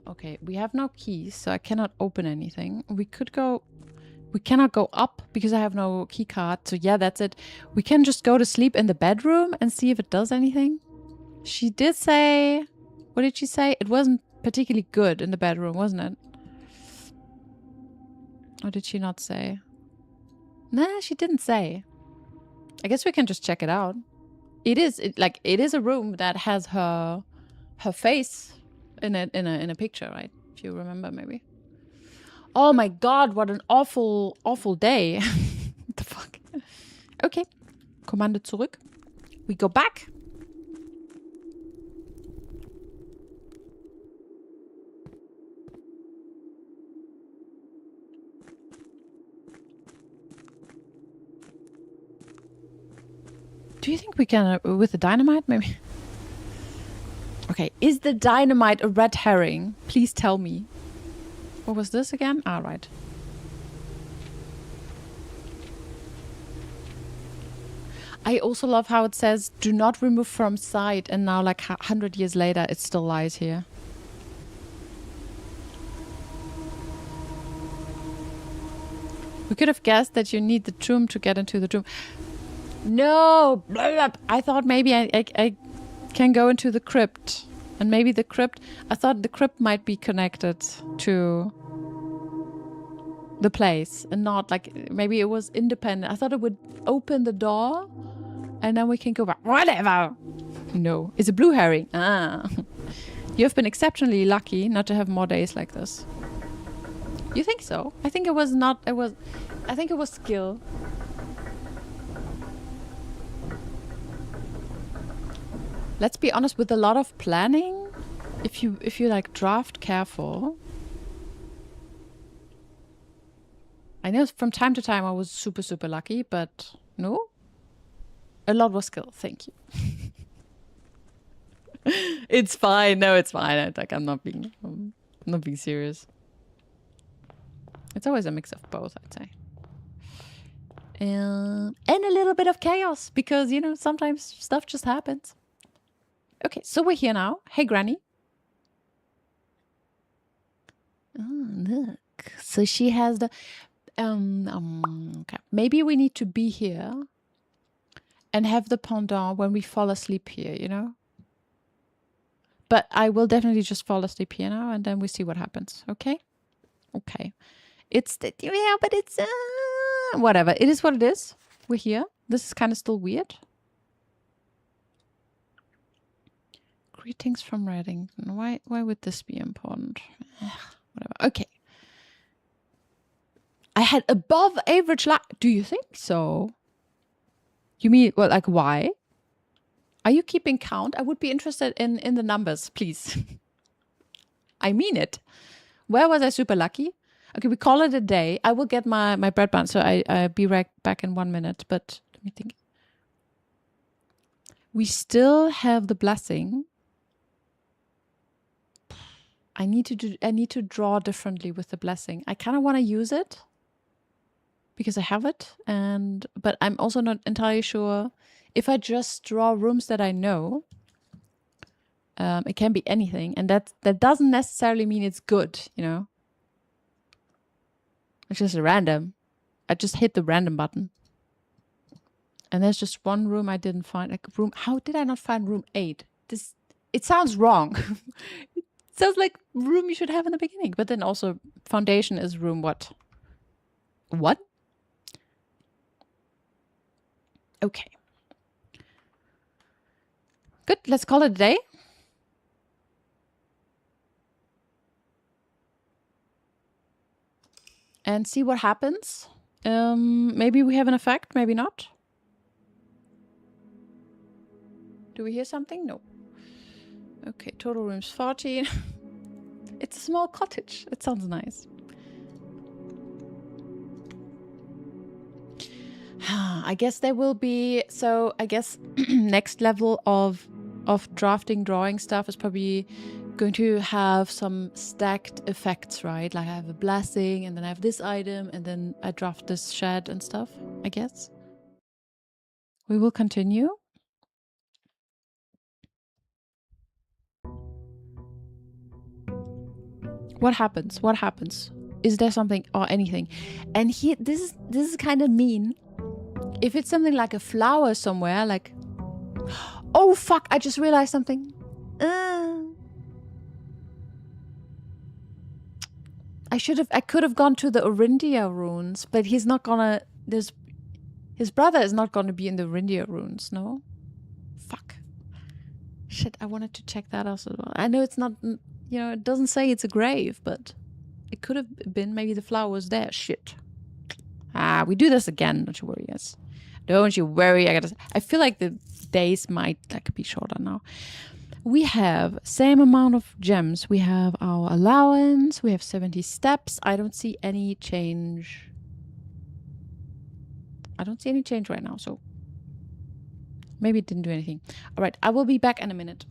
Okay, we have no keys, so I cannot open anything. We cannot go up because I have no key card. So yeah, that's it. We can just go to sleep in the bedroom and see if it does anything. She did say... What did she say? It wasn't particularly good in the bedroom, wasn't it? Or did she not say? Nah, she didn't say. I guess we can just check it out. It is a room that has her face in a picture, right? If you remember, maybe. Oh my god, what an awful day. What the fuck? Okay. Kommando zurück. We go back. Do you think we can, with the dynamite, maybe? Okay, is the dynamite a red herring? Please tell me. What was this again? Ah, right. I also love how it says, do not remove from sight, and now like 100 years later, it still lies here. We could have guessed that you need the tomb to get into the tomb. No! Blah, blah. I thought maybe I can go into the crypt. And maybe the crypt... I thought the crypt might be connected to the place. And not like... Maybe it was independent. I thought it would open the door. And then we can go back. Whatever! No. It's a blue herring. Ah. You have been exceptionally lucky not to have more days like this. You think so? I think it was not... I think it was skill. Let's be honest, with a lot of planning, if you like draft careful. I know from time to time I was super, super lucky, but no. A lot was skill. Thank you. It's fine. No, it's fine. I'm not being serious. It's always a mix of both, I'd say. And a little bit of chaos because, you know, sometimes stuff just happens. Okay, so we're here now. Hey, Granny. Oh, look. So she has the... okay. Maybe we need to be here and have the pendant when we fall asleep here, you know? But I will definitely just fall asleep here now and then we see what happens, okay? Okay. It's... yeah, but it's... whatever. It is what it is. We're here. This is kind of still weird. Greetings from Reddington. Why would this be important? Whatever. Okay. I had above average luck. Do you think so? You mean, well, like, why? Are you keeping count? I would be interested in the numbers, please. I mean it. Where was I super lucky? Okay, we call it a day. I will get my bread bun, so I'll be right back in 1 minute. But let me think. We still have the blessing. I need to draw differently with the blessing. I kind of want to use it because I have it, but I'm also not entirely sure if I just draw rooms that I know. It can be anything, and that doesn't necessarily mean it's good, you know. It's just a random. I just hit the random button. And there's just one room I didn't find. Like room, how did I not find room 8? It sounds wrong. It sounds like room you should have in the beginning. But then also foundation is room what? What? Okay. Good, let's call it a day. And see what happens. Maybe we have an effect, maybe not. Do we hear something? No. Okay, total rooms 14. It's a small cottage. It sounds nice. I guess there will be, so I guess next level of drawing stuff is probably going to have some stacked effects, right? Like I have a blessing and then I have this item and then I draft this shed and stuff, I guess. We will continue. What happens? What happens? Is there something or anything? And here, this is kind of mean. If it's something like a flower somewhere, like, oh fuck! I just realized something. I could have gone to the Orindia runes, but he's not gonna. His brother is not gonna be in the Orindia runes, no. Fuck. Shit! I wanted to check that out as well. I know it's not. You know, it doesn't say it's a grave, but it could have been. Maybe the flower was there. Shit. We do this again. Don't you worry, guys. Don't you worry. I feel like the days might be shorter now. We have same amount of gems. We have our allowance. We have 70 steps. I don't see any change. I don't see any change right now, so maybe it didn't do anything. All right, I will be back in a minute.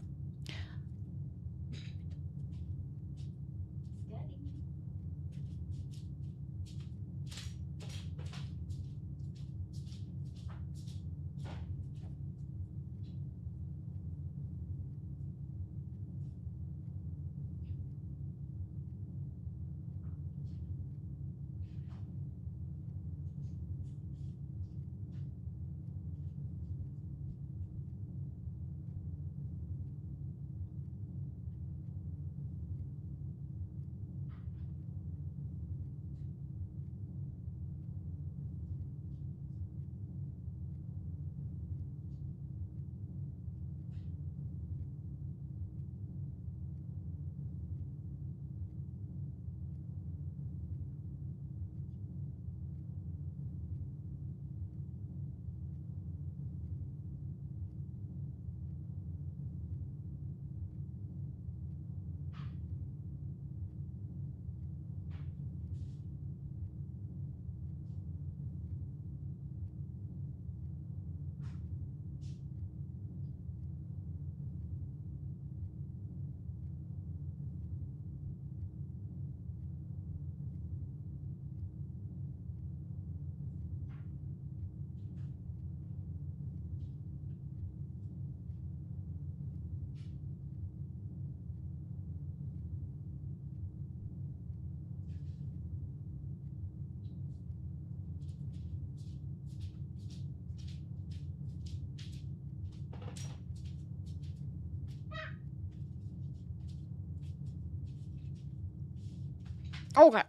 Okay.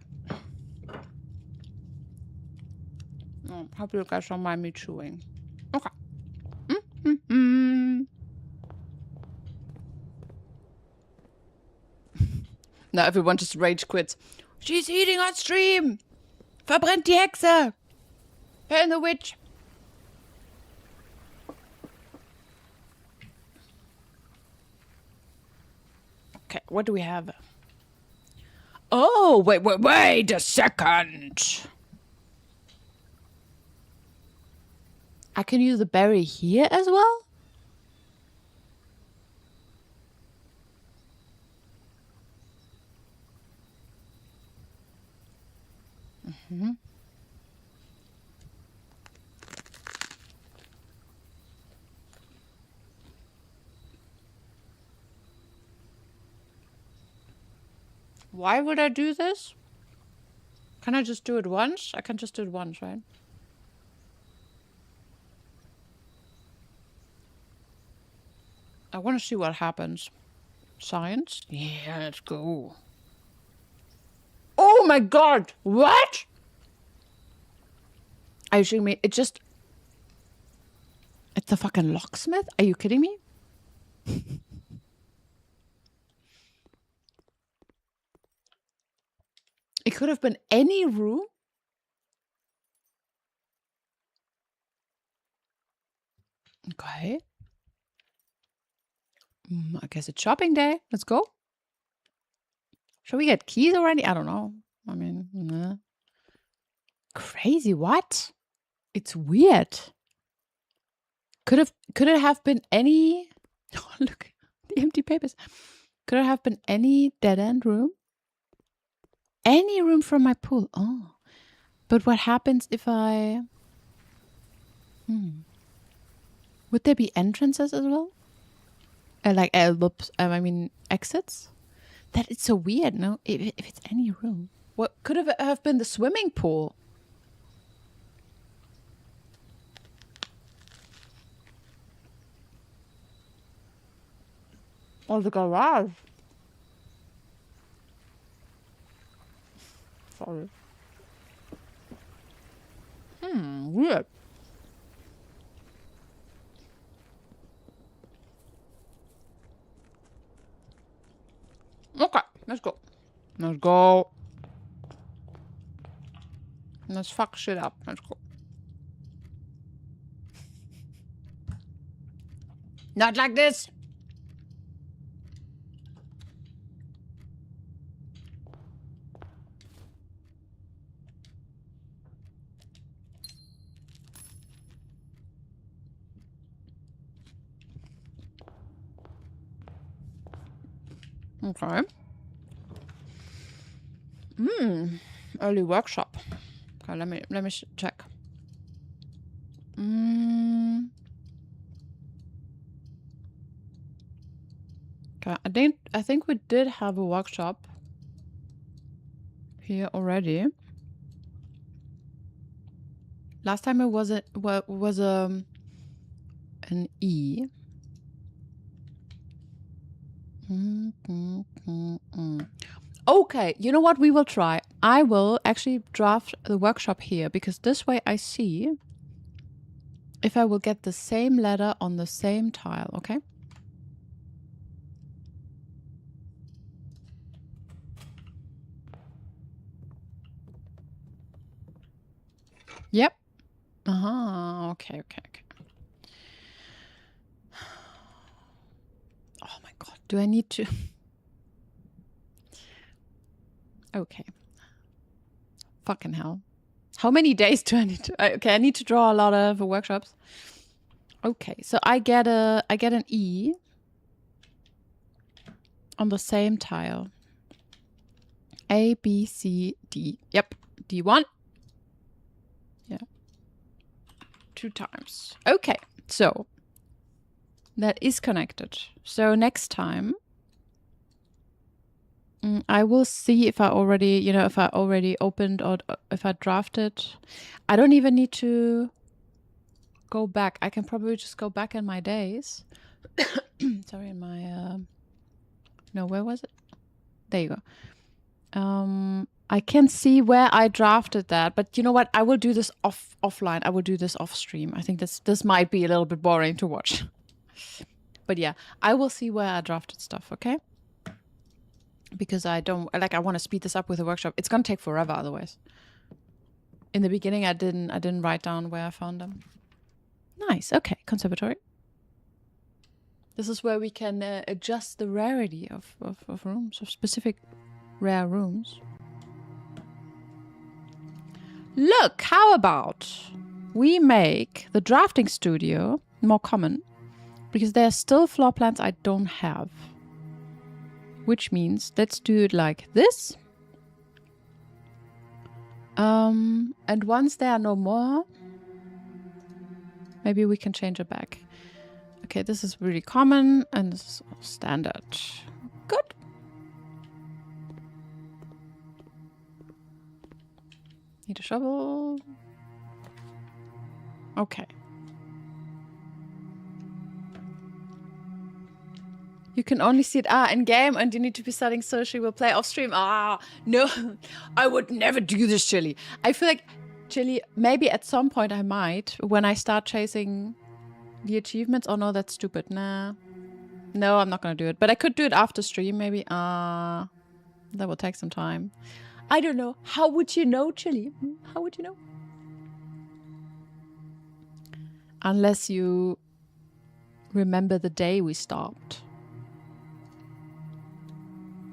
Hope you guys don't mind me chewing. Okay. Now everyone just rage quits. She's eating on stream! Verbrennt die Hexe! Burn the witch! Okay, what do we have? Oh, wait a second. I can use the berry here as well? Mm-hmm. Why would I do this? Can I just do it once? I can just do it once, right? I want to see what happens. Science? Yeah, let's go. Oh my god! What? Are you showing me? It just... It's a fucking locksmith? Are you kidding me? It could have been any room. Okay. I guess it's shopping day. Let's go. Shall we get keys already? I don't know. I mean, nah. Crazy. What? It's weird. Could it have been any... Oh, look. The empty papers. Could it have been any dead-end room? Any room from my pool. Oh. But what happens if I... Would there be entrances as well? Like, I mean, exits? That it's so weird, no? If it's any room. What could have been the swimming pool? Or the garage? Sorry. Weird. Okay, let's go. Let's go. Let's fuck shit up. Let's go. Not like this. Okay. Early workshop. Okay, let me check. Okay, I think we did have a workshop here already. Last time it was an E. Okay, you know what we will try? I will actually draft the workshop here because this way I see if I will get the same letter on the same tile, okay? Yep. Okay. Oh my god, do I need to... Okay. Fucking hell. How many days do I need to... Okay, I need to draw a lot of workshops. Okay, so I get an E on the same tile. A, B, C, D. Yep, D1. Yeah. 2 times. Okay, so that is connected. So next time I will see if I already opened or if I drafted. I don't even need to go back. I can probably just go back in my days. Sorry, in my no, where was it? There you go. I can see where I drafted that, but you know what? I will do this offline. I will do this off stream. I think this might be a little bit boring to watch. But yeah, I will see where I drafted stuff, okay? Because I want to speed this up with a workshop. It's gonna take forever otherwise. In the beginning I didn't write down where I found them. Nice, okay, conservatory. This is where we can adjust the rarity of rooms, of specific rare rooms. Look, how about we make the drafting studio more common? Because there are still floor plans I don't have. Which means let's do it like this. And once there are no more, maybe we can change it back. Okay, this is really common and this is standard. Good. Need a shovel. Okay. You can only see it in game and you need to be studying so she will play off stream. No, I would never do this, Chili. I feel like, Chili, maybe at some point I might when I start chasing the achievements. Oh no, that's stupid. Nah. No, I'm not gonna do it. But I could do it after stream, maybe. That will take some time. I don't know. How would you know, Chili? How would you know? Unless you remember the day we stopped.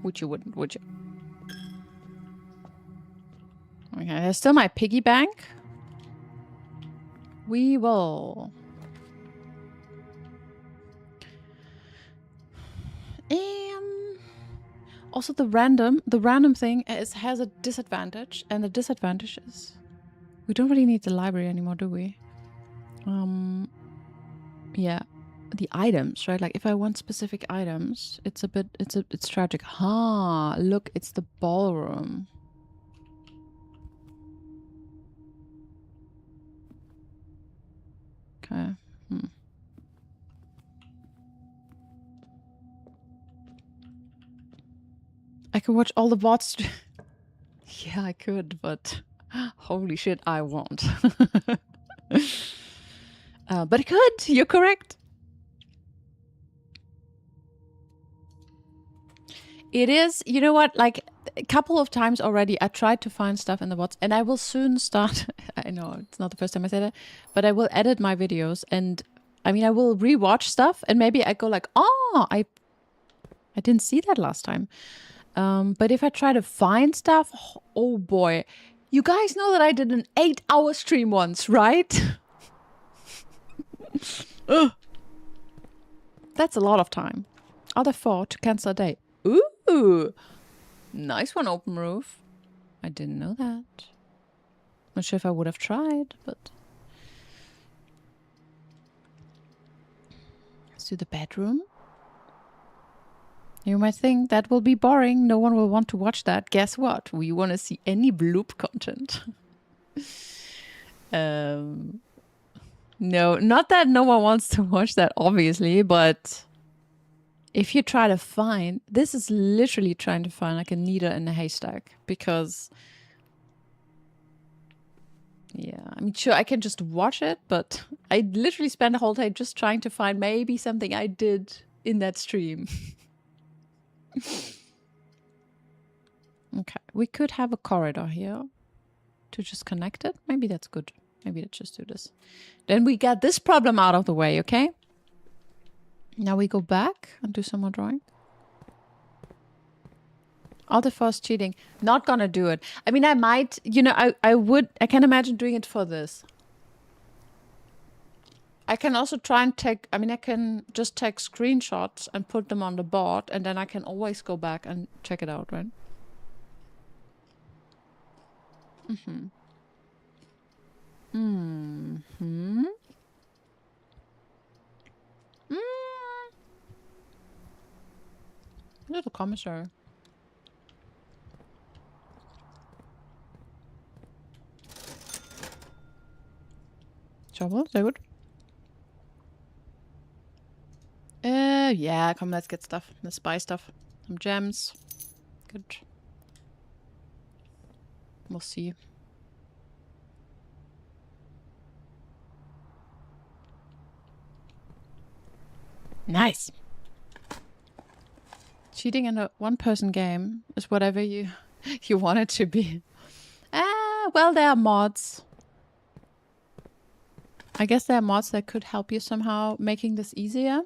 Which you wouldn't, would you? Okay, there's still my piggy bank. We will... Also, the random thing has a disadvantage, and the disadvantage is we don't really need the library anymore, do we? Yeah, the items, right? Like if I want specific items, it's tragic. Look, it's the ballroom. Okay. I could watch all the VODs. Yeah, I could, but holy shit, I won't. But I could. You're correct. It is, you know what, like a couple of times already I tried to find stuff in the VODs and I will soon start, I know it's not the first time I said it, but I will edit my videos and I mean I will rewatch stuff and maybe I go like, oh, I didn't see that last time. But if I try to find stuff, oh boy. You guys know that I did an 8-hour stream once, right? That's a lot of time. Other 4 to cancel a day. Ooh, nice one, Open Roof. I didn't know that. Not sure if I would have tried, but... Let's do the bedroom. You might think that will be boring. No one will want to watch that. Guess what? We want to see any bloop content. No, not that no one wants to watch that, obviously, but if you try to find, this is literally trying to find like a needle in a haystack because, yeah, I mean, sure, I can just watch it, but I literally spent the whole day just trying to find maybe something I did in that stream. Okay, we could have a corridor here to just connect it. Maybe that's good. Maybe let's just do this. Then we got this problem out of the way, okay? Now we go back and do some more drawing. Alt-F4 cheating. Not gonna do it. I mean, I might, you know, I can imagine doing it for this. I can also try and take, I mean, I can just take screenshots and put them on the board and then I can always go back and check it out, right? Little commissary. Shovel, sehr gut. Yeah, come, let's get stuff. Let's buy stuff. Some gems. Good. We'll see. Nice. Cheating in a one-person game is whatever you want it to be. Well, there are mods. I guess there are mods that could help you somehow making this easier.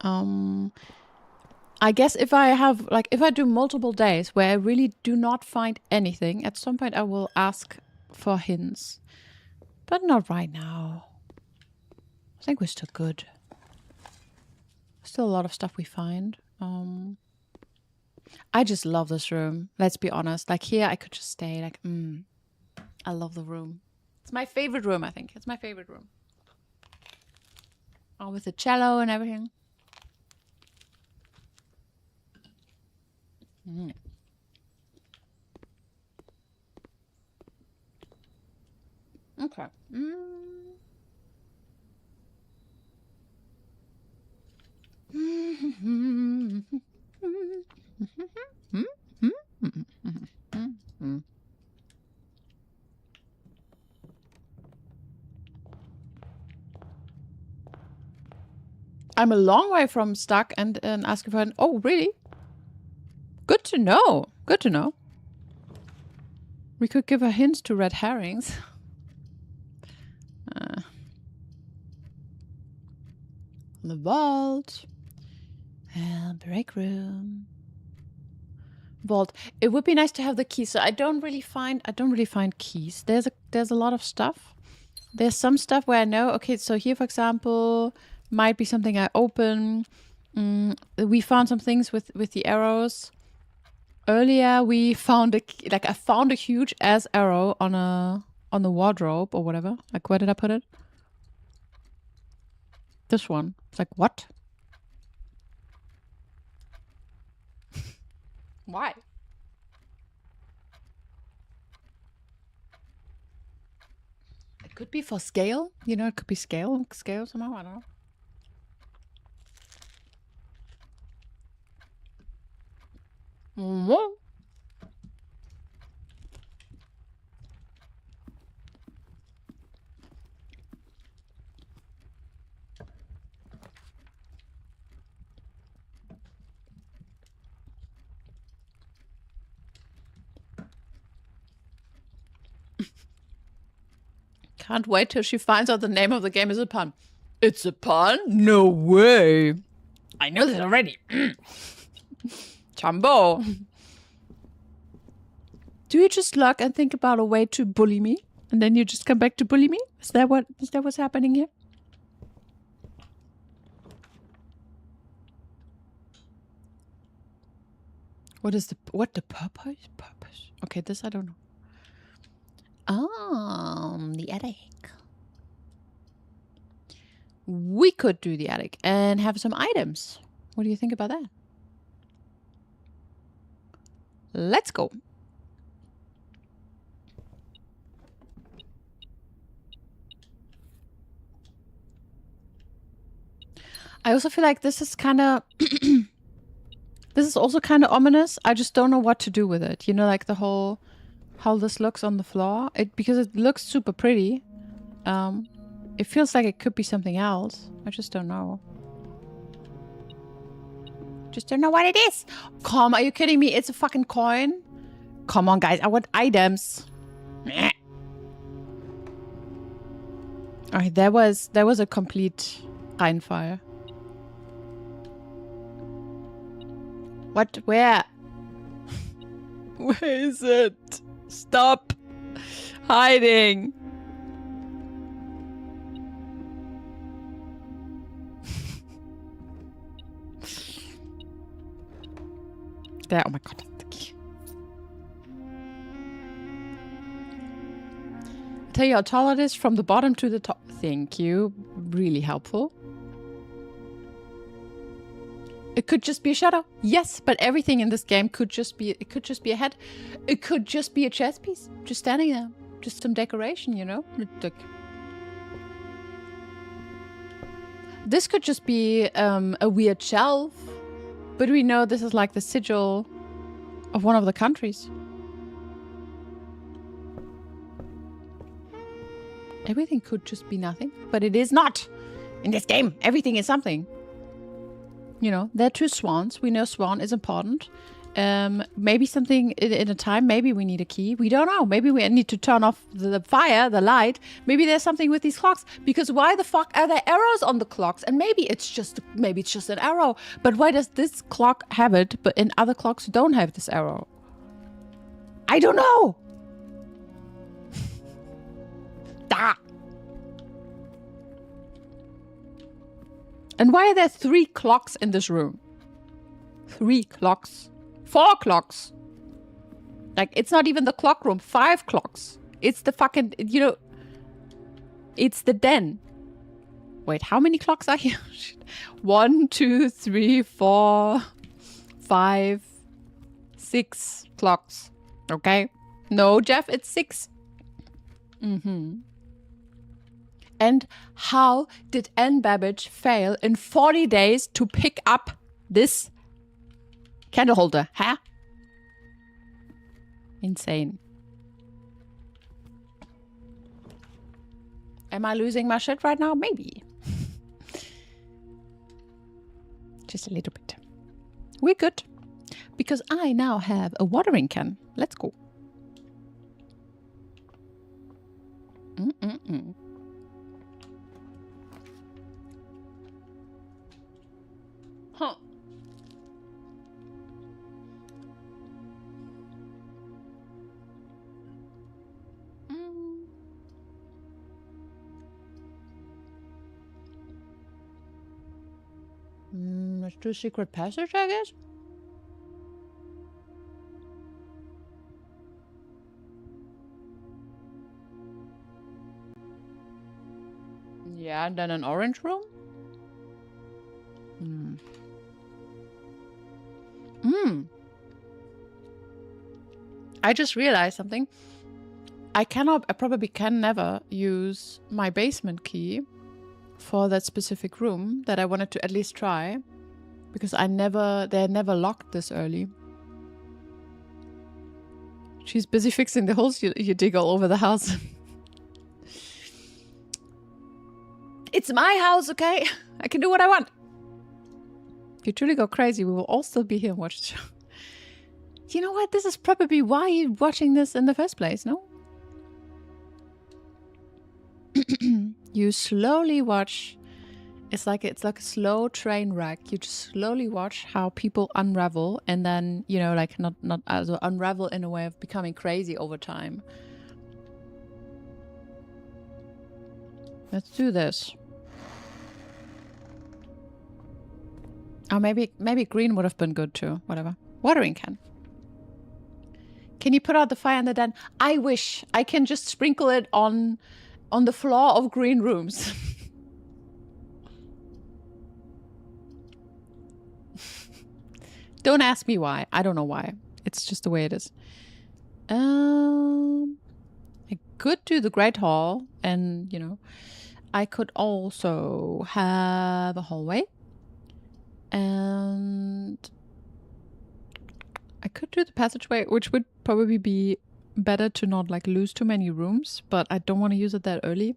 I guess if I do multiple days where I really do not find anything, at some point I will ask for hints. But not right now. I think we're still good. Still a lot of stuff we find. I just love this room. Let's be honest. Like here I could just stay. Like, I love the room. It's my favorite room, I think. It's my favorite room. Oh, with the cello and everything. Okay. I'm a long way from stuck and asking for an... Oh, really? Good to know. Good to know. We could give her hints to red herrings. The vault. Break room. Vault. It would be nice to have the keys. So I don't really find keys. There's a lot of stuff. There's some stuff where I know, okay, so here for example might be something I open. We found some things with the arrows. Earlier we found I found a huge ass arrow on the wardrobe or whatever. Like, where did I put it? This one. It's like, what? Why? It could be for scale. You know, it could be scale somehow. I don't know. Can't wait till she finds out the name of the game is a pun. It's a pun? No way. I know this already. Chambo. Do you just look and think about a way to bully me? And then you just come back to bully me? Is that what's happening here? What the purpose? Okay, this I don't know. The attic. We could do the attic and have some items. What do you think about that? Let's go. I also feel like this is kind of... this is also kind of ominous. I just don't know what to do with it. You know, like the whole... how this looks on the floor. Because it looks super pretty. It feels like it could be something else. I just don't know. Just don't know what it is. Come, are you kidding me? It's a fucking coin. Come on, guys. I want items. Alright, there was a complete Reinfall. What? Where? Where is it? Stop hiding. There. Oh my god. Tell you how tall it is from the bottom to the top. Thank you. Really helpful. It could just be a shadow. Yes, but everything in this game could just be... it could just be a head. It could just be a chess piece. Just standing there. Just some decoration, you know? This could just be a weird shelf. But we know this is like the sigil of one of the countries. Everything could just be nothing. But it is not. In this game, everything is something. You know, there are two swans. We know swan is important. Maybe something in a time. Maybe we need a key. We don't know. Maybe we need to turn off the fire, the light. Maybe there's something with these clocks. Because why the fuck are there arrows on the clocks? And maybe it's just an arrow. But why does this clock have it, but in other clocks don't have this arrow? I don't know. Da. And why are there 3 clocks in this room? 3 clocks. 4 clocks. Like, it's not even the clock room. 5 clocks. It's the fucking, you know, it's the den. Wait, how many clocks are here? 1, 2, 3, 4, 5, 6 clocks. Okay? No, Jeff, it's 6. And how did Anne Babbage fail in 40 days to pick up this candle holder, huh? Insane. Am I losing my shit right now? Maybe. Just a little bit. We're good. Because I now have a watering can. Let's go. Huh. Let's do secret passage, I guess. Yeah, and then an orange room. I just realized something. I probably can never use my basement key for that specific room that I wanted to at least try. Because they're never locked this early. She's busy fixing the holes you dig all over the house. It's my house, okay? I can do what I want. If you truly go crazy, we will all still be here and watch the show. You know what? This is probably why you're watching this in the first place, no? You slowly watch. It's like a slow train wreck. You just slowly watch how people unravel, and then, you know, like not also unravel in a way of becoming crazy over time. Let's do this. Oh, maybe green would have been good too. Whatever. Watering can. Can you put out the fire in the den? I wish I can just sprinkle it on the floor of green rooms. Don't ask me why. I don't know why. It's just the way it is. I could do the Great Hall, and, you know, I could also have a hallway. And I could do the passageway, which would probably be better to not like lose too many rooms, but I don't want to use it that early.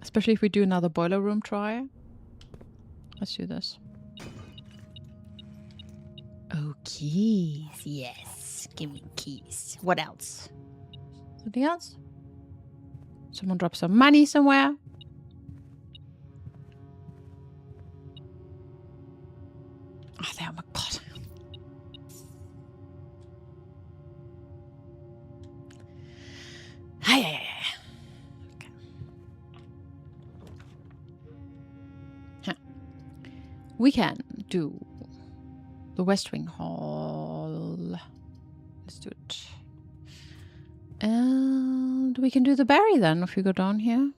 Especially if we do another boiler room try. Let's do this. Oh, keys. Yes. Give me keys. What else? Something else? Someone drop some money somewhere. Oh, there, oh my god. Hi. Okay. Huh. We can do the West Wing Hall. Let's do it. And we can do the Barry then if we go down here.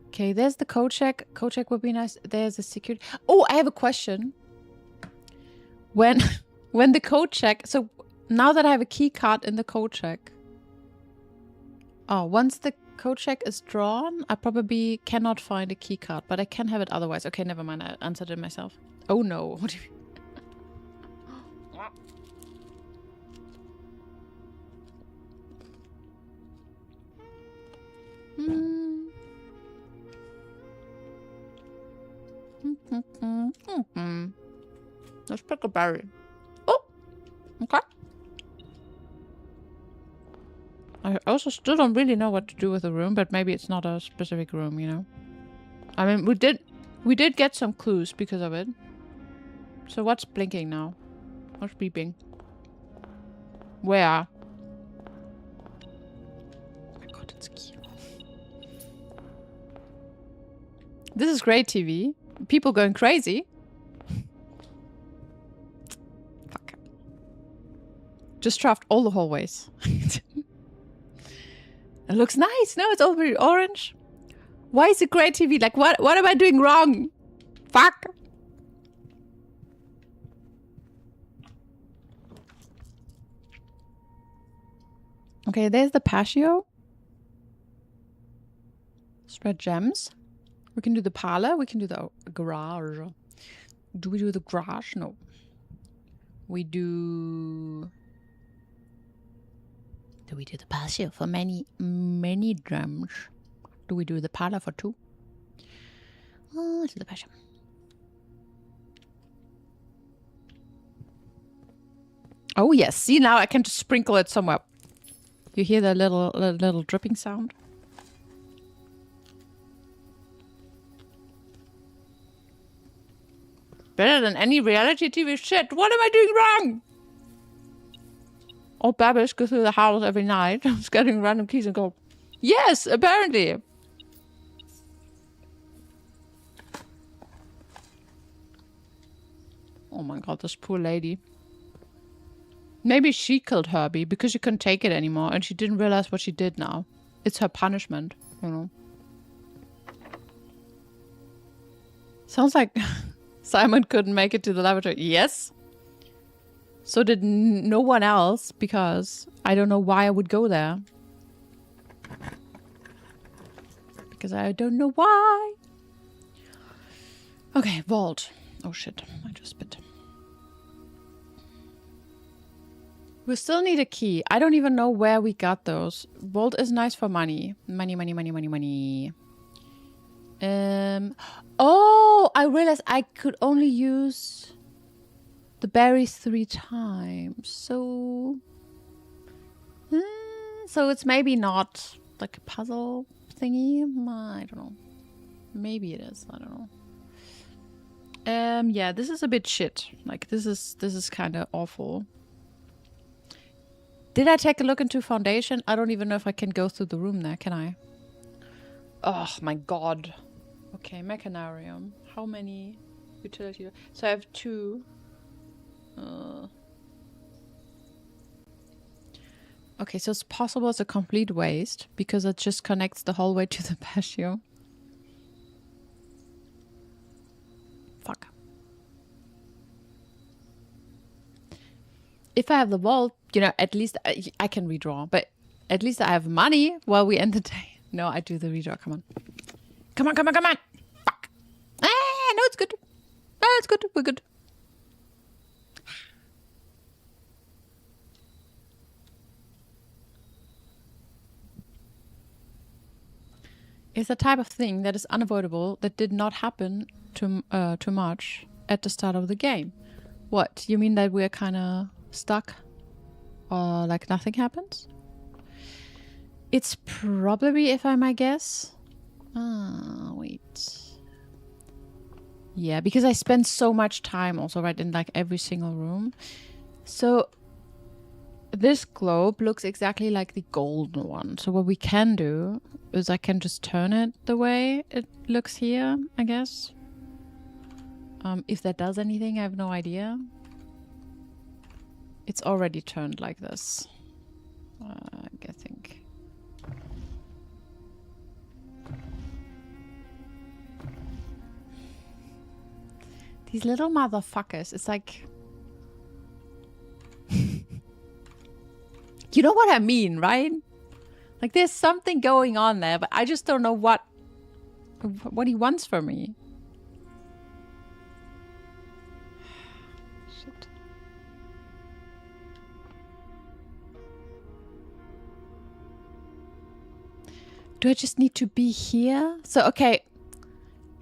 Okay, there's the code check. Code check would be nice. There's the security. Oh, I have a question. When the code check, so now that I have a key card in the code check. Oh, once the code check is drawn, I probably cannot find a key card, but I can have it otherwise. Okay, never mind. I answered it myself. Oh no. What do you mean? Let's pick a berry. Oh, okay. I also still don't really know what to do with the room, but maybe it's not a specific room, you know? I mean, we did get some clues because of it. So what's blinking now? What's beeping? Where? Oh my god, it's cute. This is great TV. People going crazy. Fuck. Just draft all the hallways. It looks nice. No, it's all very orange. Why is it great TV? Like, what am I doing wrong? Fuck. Okay, there's the patio. Spread gems. We can do the parlor. We can do the garage. Do we do the garage? No. We do... Do we do the patio for many gems? Do we do the parlor for 2? Let's do the patio. Oh yes, see, now I can just sprinkle it somewhere. You hear the little dripping sound? Better than any reality TV shit. What am I doing wrong? Old Babish goes through the house every night, getting random keys and go, yes, apparently. Oh my god, this poor lady. Maybe she killed Herbie because she couldn't take it anymore and she didn't realize what she did now. It's her punishment, you know. Sounds like Simon couldn't make it to the laboratory. Yes. So did no one else because I don't know why I would go there. Because I don't know why. Okay, vault. Oh shit, I just spit. We still need a key. I don't even know where we got those. Vault is nice for money. Money. Oh, I realized I could only use the berries 3 times. So it's maybe not like a puzzle thingy. I don't know. Maybe it is. I don't know. Yeah, this is a bit shit. Like this is kind of awful. Did I take a look into foundation? I don't even know if I can go through the room there, can I? Oh my god. Okay, mechanarium. How many utility? So I have 2. Okay, so it's possible it's a complete waste because it just connects the hallway to the patio. Fuck. If I have the vault, you know, at least I can redraw. But at least I have money while we end the day. No, I do the redraw. Come on. Come on. Fuck. Ah, no, it's good. No, it's good. We're good. It's a type of thing that is unavoidable that did not happen too much at the start of the game. What? You mean that we're kind of stuck? Or like nothing happens? It's probably, if I might guess. Wait. Yeah, because I spend so much time also right in like every single room. So this globe looks exactly like the golden one. So what we can do is I can just turn it the way it looks here, I guess. If that does anything, I have no idea. It's already turned like this. I think. These little motherfuckers. It's like... You know what I mean, right? Like there's something going on there, but I just don't know what he wants from me. Shit. Do I just need to be here? So, okay.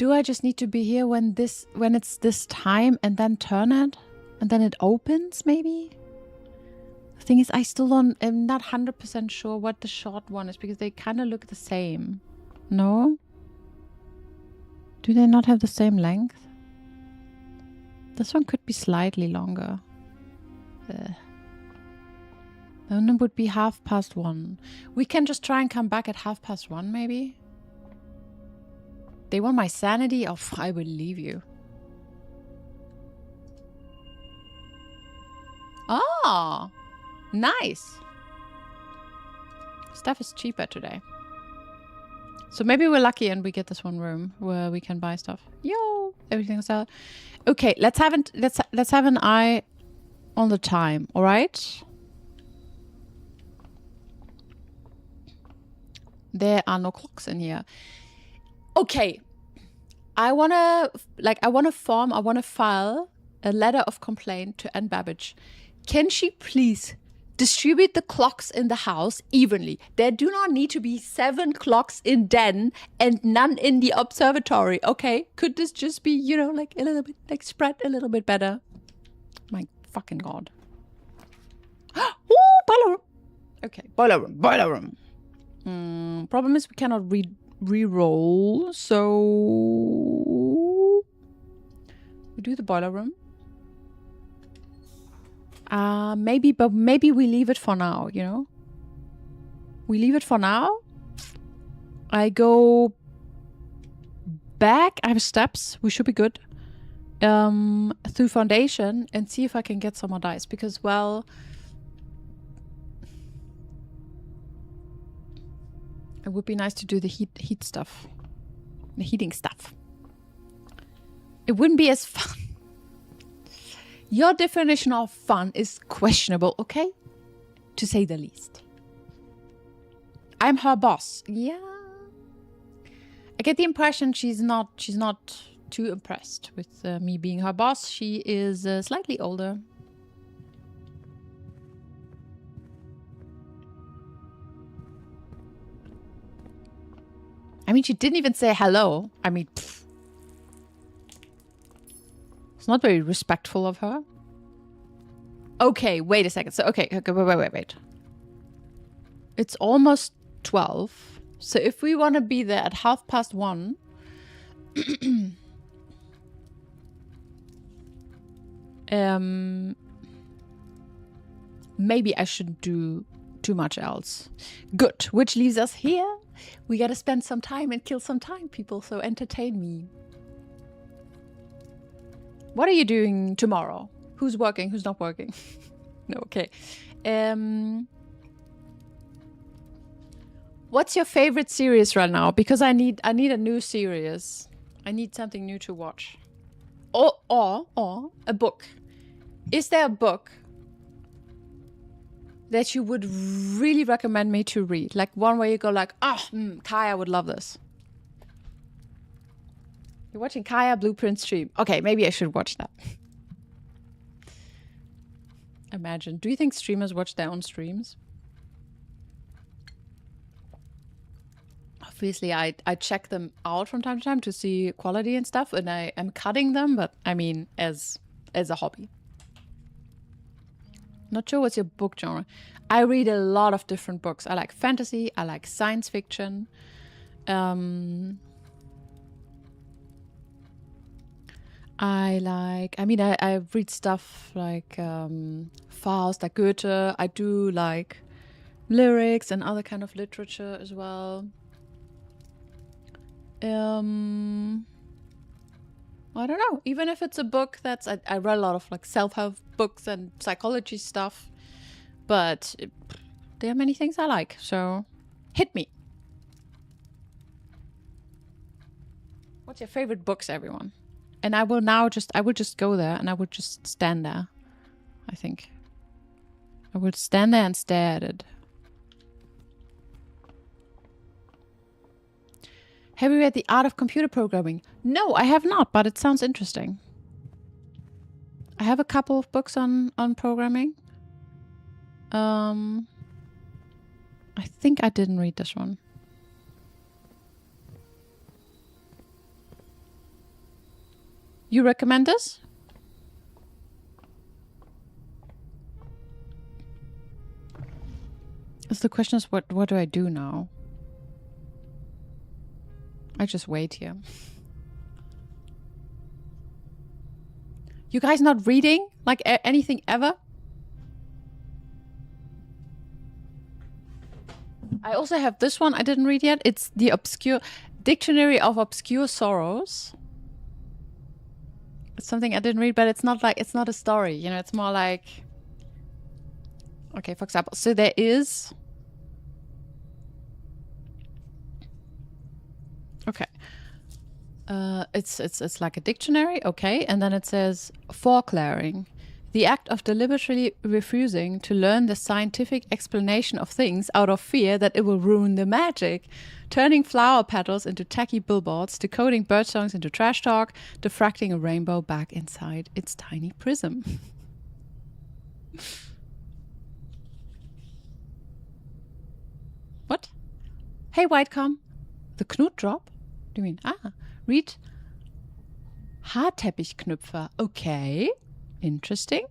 Do I just need to be here when it's this time and then turn it? And then it opens, maybe? The thing is, I still am not 100% sure what the short one is, because they kind of look the same. No? Do they not have the same length? This one could be slightly longer. Then it would be 1:30. We can just try and come back at 1:30, maybe? They want my sanity? Oh, I will leave you. Oh, nice. Stuff is cheaper today. So maybe we're lucky and we get this one room where we can buy stuff. Yo, everything's out. Okay, let's have an eye on the time, all right? There are no clocks in here. Okay, I wanna file a letter of complaint to Anne Babbage. Can she please distribute the clocks in the house evenly? There do not need to be 7 clocks in den and none in the observatory, okay? Could this just be, you know, like a little bit, like spread a little bit better? My fucking God. Ooh, boiler room. Okay, boiler room. Problem is we cannot re-roll, so we do the boiler room. Maybe we leave it for now, you know? We leave it for now. I go back. I have steps. We should be good. Through foundation and see if I can get some more dice, because, well, it would be nice to do the heat stuff. The heating stuff. It wouldn't be as fun. Your definition of fun is questionable, okay? To say the least. I'm her boss. Yeah. I get the impression she's not too impressed with me being her boss. She is slightly older. I mean, she didn't even say hello. I mean, pfft. It's not very respectful of her. Okay, wait a second. So, okay, wait. It's almost 12. So if we want to be there at 1:30, maybe I shouldn't do too much else. Good, which leaves us here. We gotta spend some time and kill some time, people, so entertain me. What are you doing tomorrow? Who's working? Who's not working? No, okay. What's your favorite series right now? Because I need a new series. I need something new to watch. Or a book. Is there a book that you would really recommend me to read? Like one where you go like, Kaya would love this. You're watching Kaya Blueprint stream. Okay, maybe I should watch that. Imagine. Do you think streamers watch their own streams? Obviously, I check them out from time to time to see quality and stuff, and I am cutting them, but I mean, as a hobby. Not sure what's your book genre. I read a lot of different books. I like fantasy. I like science fiction. I read stuff like Faust, like Goethe. I do like lyrics and other kind of literature as well. I don't know. Even if it's a book that's... I read a lot of like self-help books and psychology stuff. But there are many things I like. So hit me. What's your favorite books, everyone? And I will just go there and I would just stand there. I think. I would stand there and stare at it. Have you read The Art of Computer Programming? No, I have not, but it sounds interesting. I have a couple of books on programming. I think I didn't read this one. You recommend this? So the question is, what do I do now? I just wait here. You guys not reading like anything ever? I also have this one I didn't read yet. It's the Obscure Dictionary of Obscure Sorrows. It's something I didn't read, but it's not a story, you know, it's more like, okay, for example, so there is, okay, it's like a dictionary, okay, and then it says foreclaring, the act of deliberately refusing to learn the scientific explanation of things out of fear that it will ruin the magic, turning flower petals into tacky billboards, decoding bird songs into trash talk, diffracting a rainbow back inside its tiny prism. What? Hey, Whitecom. The Knut drop? What do you mean? Ah, read Haarteppichknüpfer. Okay. Interesting.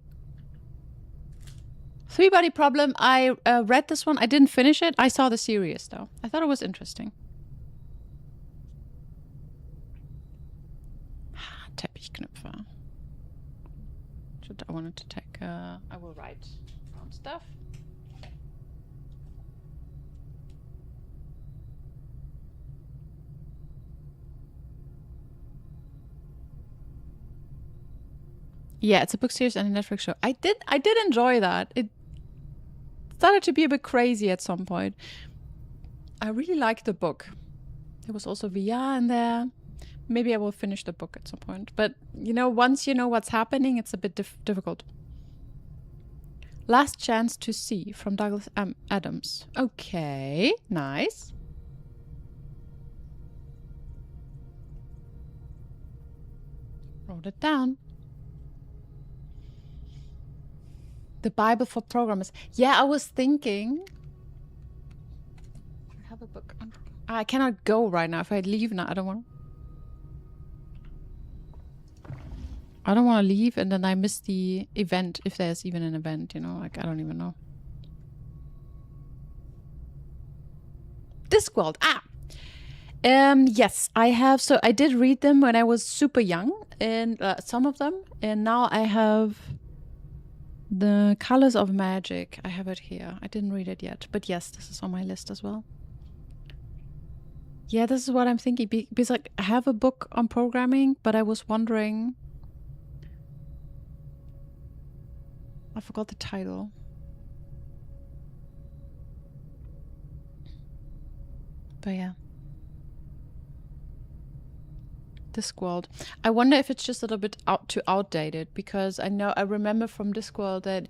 Three Body Problem. I read this one. I didn't finish it. I saw the series though. I thought it was interesting. Teppichknüpfer. I wanted to take. I will write down stuff. Yeah, it's a book series and a Netflix show. I did enjoy that. It started to be a bit crazy at some point. I really liked the book. There was also VR in there. Maybe I will finish the book at some point. But, you know, once you know what's happening, it's a bit difficult. Last Chance to See from Douglas Adams. Okay, nice. Wrote it down. The Bible for Programmers. Yeah, I was thinking. I have a book. I cannot go right now. If I leave now, I don't want to leave and then I miss the event, if there's even an event, you know, like I don't even know. Discworld. Yes, I have. So I did read them when I was super young, and some of them, and now I have The Colors of Magic. I have it here. I didn't read it yet, but yes, this is on my list as well. Yeah, this is what I'm thinking, because like I have a book on programming, but I was wondering, I forgot the title. But yeah. Discworld. I wonder if it's just a little bit too outdated, because I remember from Discworld that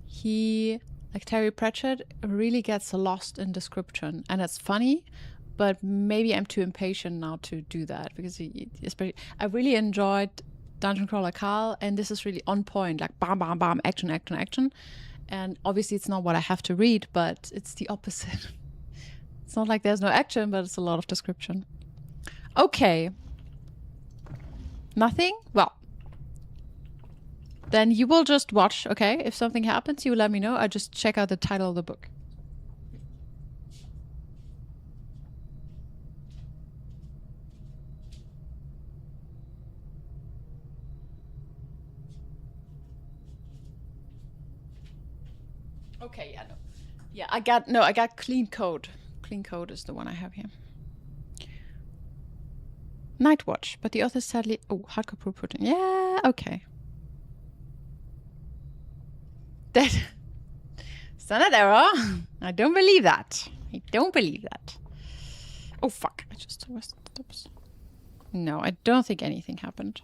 he, like Terry Pratchett, really gets lost in description, and it's funny, but maybe I'm too impatient now to do that, because I really enjoyed Dungeon Crawler Carl, and this is really on point, like bam, bam, bam, action, action, action. And obviously it's not what I have to read, but it's the opposite. It's not like there's no action, but it's a lot of description. Okay. Nothing? Well, then you will just watch, okay? If something happens, you let me know. I just check out the title of the book. Okay, yeah, no. Yeah, I got Clean Code. Clean Code is the one I have here. Nightwatch, but the author sadly... Oh, hardcore proof putting. Yeah, okay. That... Standard error. I don't believe that. I don't believe that. Oh, fuck. I just... Oops. No, I don't think anything happened.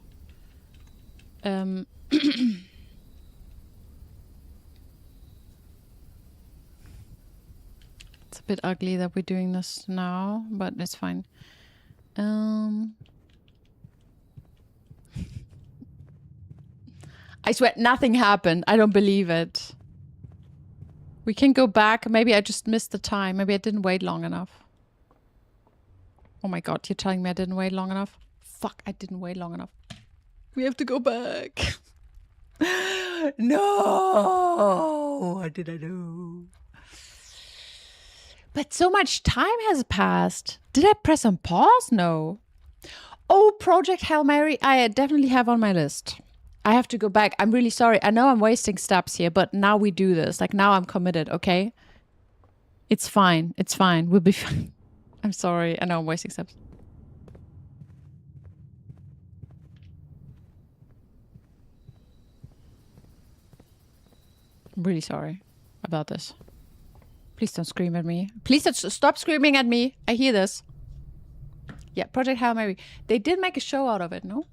It's a bit ugly that we're doing this now, but it's fine. I swear nothing happened. I don't believe it. We can go back. Maybe I just missed the time. Maybe I didn't wait long enough. Oh my god, you're telling me I didn't wait long enough? Fuck, I didn't wait long enough. We have to go back. No! What did I do? But so much time has passed. Did I press on pause? No. Oh, Project Hail Mary, I definitely have on my list. I have to go back. I'm really sorry. I know I'm wasting steps here, but now we do this. Like, now I'm committed, okay? It's fine. It's fine. We'll be fine. I'm sorry. I know I'm wasting steps. I'm really sorry about this. Please don't scream at me. Please don't stop screaming at me. I hear this. Yeah, Project Hail Mary. They did make a show out of it, no?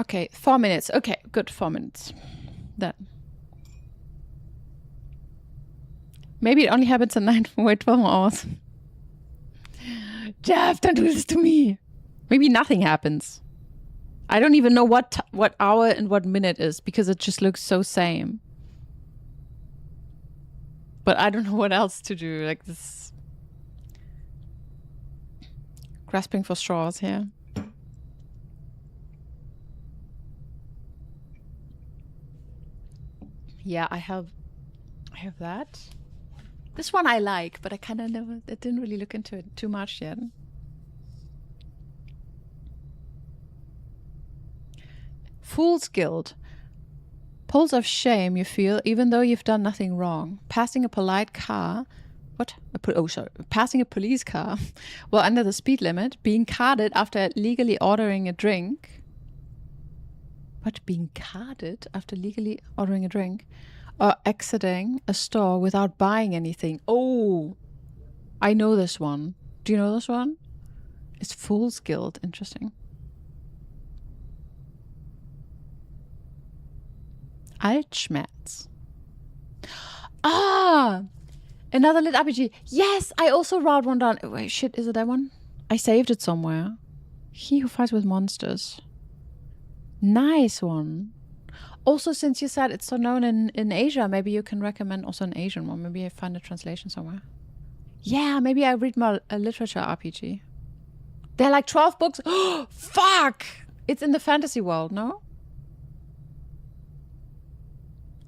Okay, 4 minutes. Okay, good, 4 minutes. Then. Maybe it only happens at 9. Wait, 12 more hours. Jeff, don't do this to me. Maybe nothing happens. I don't even know what hour and what minute is because it just looks so same. But I don't know what else to do. Like this. Grasping for straws here. Yeah, I have that. This one I like, but I kind of I didn't really look into it too much yet. Fool's Guild. Pulse of shame you feel even though you've done nothing wrong. Passing a polite car. What? Passing a police car while under the speed limit. Being carded after legally ordering a drink. What? Being carded after legally ordering a drink? Or exiting a store without buying anything. Oh, I know this one. Do you know this one? It's Fool's Guild. Interesting. Altschmerz. Ah, another lit RPG. Yes, I also wrote one down. Wait, shit, is it that one? I saved it somewhere. He Who Fights with Monsters. Nice one. Also, since you said it's so known in Asia, maybe you can recommend also an Asian one. Maybe I find a translation somewhere. Yeah, maybe I read more a literature RPG. There are like 12 books. Oh, fuck! It's in the fantasy world, no?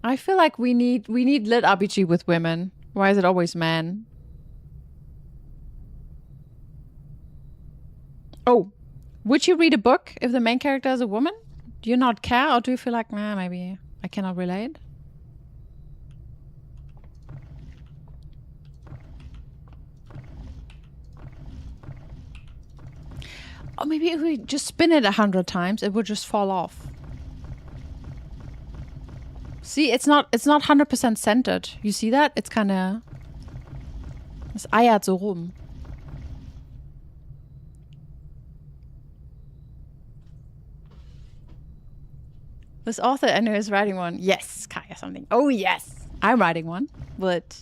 I feel like we need lit RPG with women. Why is it always men? Oh, would you read a book if the main character is a woman? Do you not care, or do you feel like, nah, maybe I cannot relate? Or maybe if we just spin it 100 times, it would just fall off. See, it's not 100% centered. You see that? It's kind of... Es eiert so rum. This author I know is writing one. Yes, Kaya something. Oh, yes. I'm writing one. But...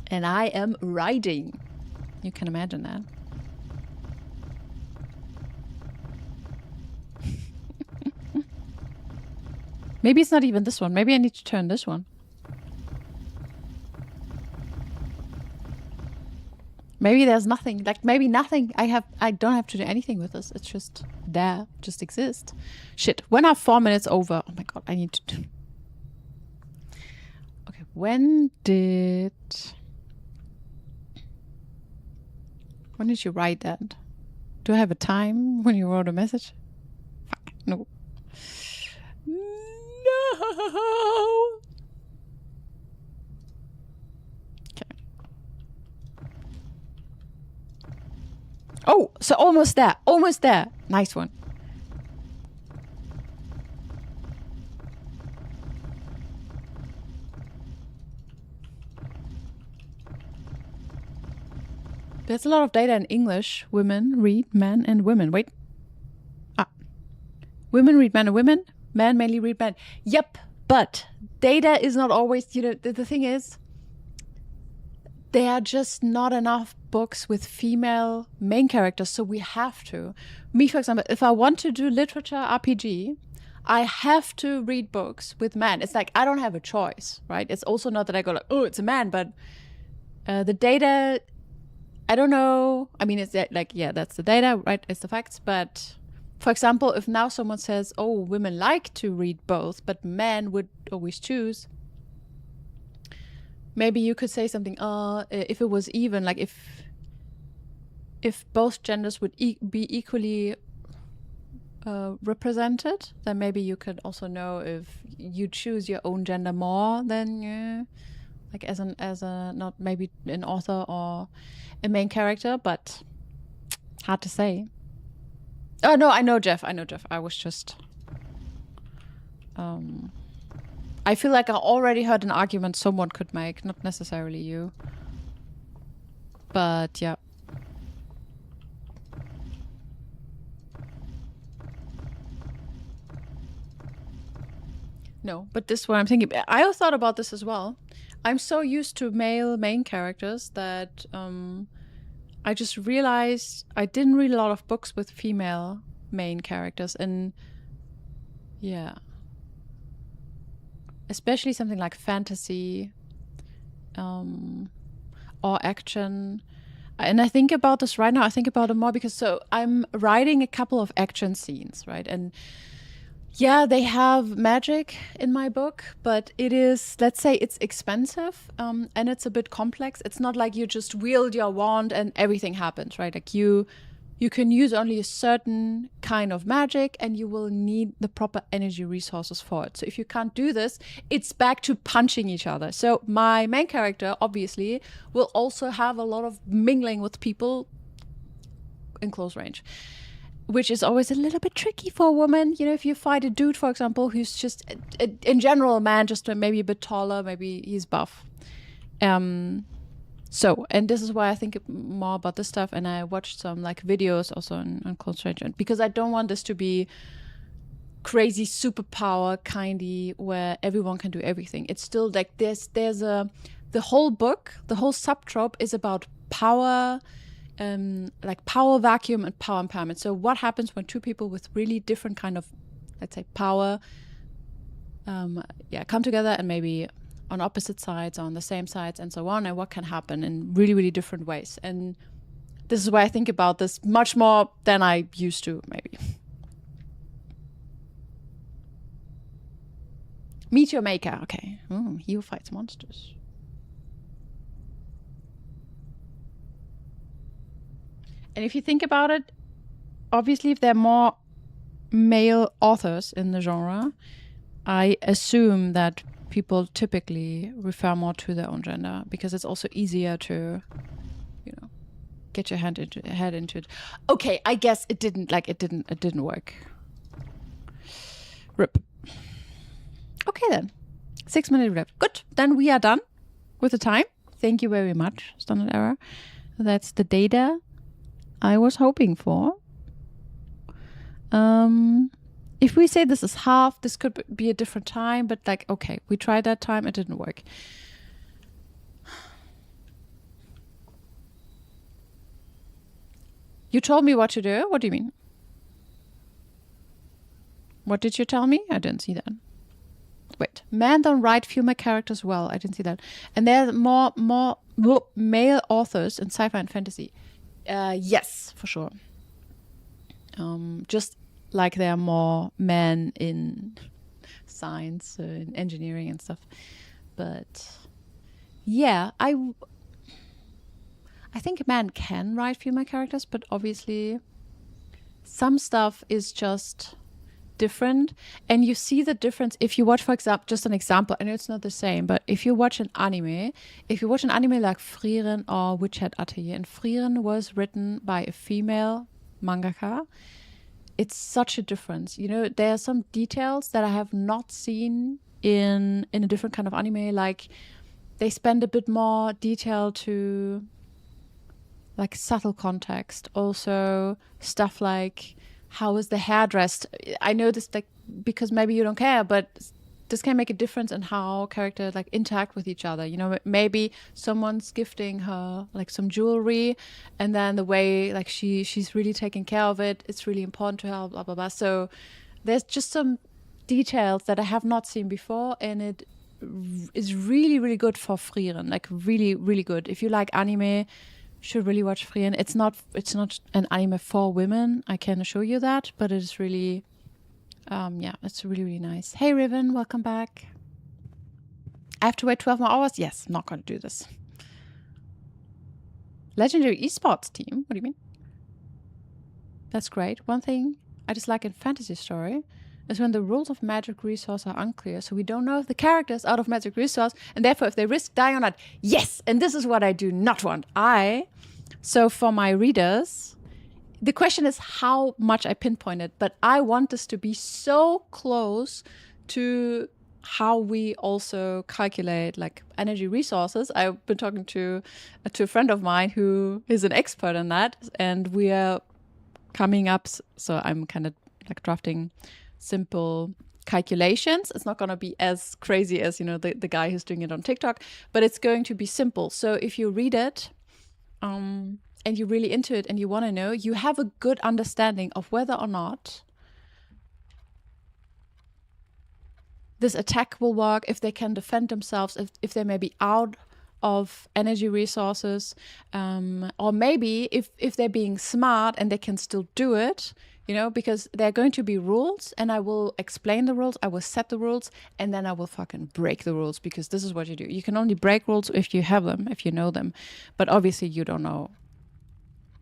And I am writing. You can imagine that. Maybe it's not even this one. Maybe I need to turn this one. Maybe there's nothing. Like, maybe nothing. I don't have to do anything with this. It's just there. Just exists. Shit. When are 4 minutes over? Oh my god, I need to do... Okay, when did you write that? Do I have a time when you wrote a message? Fuck, no. No! Okay. Oh, so almost there. Almost there. Nice one. There's a lot of data in English. Women read men and women. Wait. Women read men and women. Men mainly read men. Yep. But data is not always, you know, the thing is, there are just not enough books with female main characters. So we have to. Me, for example, if I want to do literature RPG, I have to read books with men. It's like I don't have a choice, right? It's also not that I go like, oh, it's a man, but the data, I don't know. I mean, it's like, yeah, that's the data, right? It's the facts. But for example, if now someone says, oh, women like to read both, but men would always choose, maybe you could say something, if it was even, like if both genders would be equally represented, then maybe you could also know if you choose your own gender more than like as a not maybe an author or a main character, but hard to say. Oh no, I know Jeff. I was just I feel like I already heard an argument someone could make, not necessarily you. But yeah. No, but this is what I'm thinking. I thought about this as well. I'm so used to male main characters that I just realized I didn't read a lot of books with female main characters. And yeah, especially something like fantasy or action. And I think about this right now. I think about it more because so I'm writing a couple of action scenes, right? And yeah, they have magic in my book, but it is, let's say it's expensive and it's a bit complex. It's not like you just wield your wand and everything happens, right? Like you can use only a certain kind of magic and you will need the proper energy resources for it. So if you can't do this, it's back to punching each other. So my main character, obviously, will also have a lot of mingling with people in close range, which is always a little bit tricky for a woman. You know, if you fight a dude, for example, who's just, in general, a man, just maybe a bit taller, maybe he's buff. So, and this is why I think more about this stuff. And I watched some like videos also on close range, because I don't want this to be crazy superpower kindy where everyone can do everything. It's still like the whole book, the whole subtrope is about power, like power vacuum and power empowerment. So what happens when two people with really different kind of, let's say, power come together and maybe on opposite sides or on the same sides and so on, and what can happen in really, really different ways. And this is why I think about this much more than I used to, maybe. Meteor Maker, okay. He who fights monsters. And if you think about it, obviously if there are more male authors in the genre, I assume that people typically refer more to their own gender because it's also easier to, get your head into it. Okay, I guess it didn't work. Rip. Okay then. 6 minutes left. Good. Then we are done with the time. Thank you very much, Standard Error. That's the data I was hoping for. If we say this is half, this could be a different time, but like, okay, we tried that time, it didn't work. You told me what to do? What do you mean? What did you tell me? I didn't see that. Wait, men don't write female characters well. I didn't see that. And there are more male authors in sci-fi and fantasy. Yes, for sure. Just like there are more men in science, in engineering and stuff. But yeah, I think a man can write female characters, but obviously some stuff is just different. And you see the difference if you watch, for example, just an example, I know it's not the same, but if you watch an anime like Frieren or Witch Hat Atelier, and Frieren was written by a female mangaka, it's such a difference. There are some details that I have not seen in a different kind of anime. Like they spend a bit more detail to like subtle context. Also stuff like how is the hair dressed? I know this like because maybe you don't care, but this can make a difference in how characters like interact with each other. Maybe someone's gifting her like some jewelry, and then the way like she's really taking care of it, it's really important to her, blah blah blah. So there's just some details that I have not seen before, and it is really, really good for Frieren. Like really, really good. If you like anime, you should really watch Frieren. It's not an anime for women, I can assure you that, but it is really, it's really, really nice. Hey Riven, welcome back. I have to wait 12 more hours? Yes, I'm not going to do this. Legendary esports team? What do you mean? That's great. One thing I dislike in Fantasy Story is when the rules of magic resource are unclear, so we don't know if the characters out of magic resource, and therefore if they risk dying or not. Yes, and this is what I do not want. So for my readers, the question is how much I pinpoint it, but I want this to be so close to how we also calculate like energy resources. I've been talking to a friend of mine who is an expert in that, and we are coming up. So I'm kind of like drafting simple calculations. It's not going to be as crazy as, you know, the guy who's doing it on TikTok, but it's going to be simple. So if you read it, and you're really into it and you want to know, you have a good understanding of whether or not this attack will work, if they can defend themselves, if they may be out of energy resources, or maybe if they're being smart and they can still do it, you know, because there are going to be rules and I will explain the rules, I will set the rules, and then I will fucking break the rules, because this is what you do. You can only break rules if you have them, if you know them. But obviously you don't know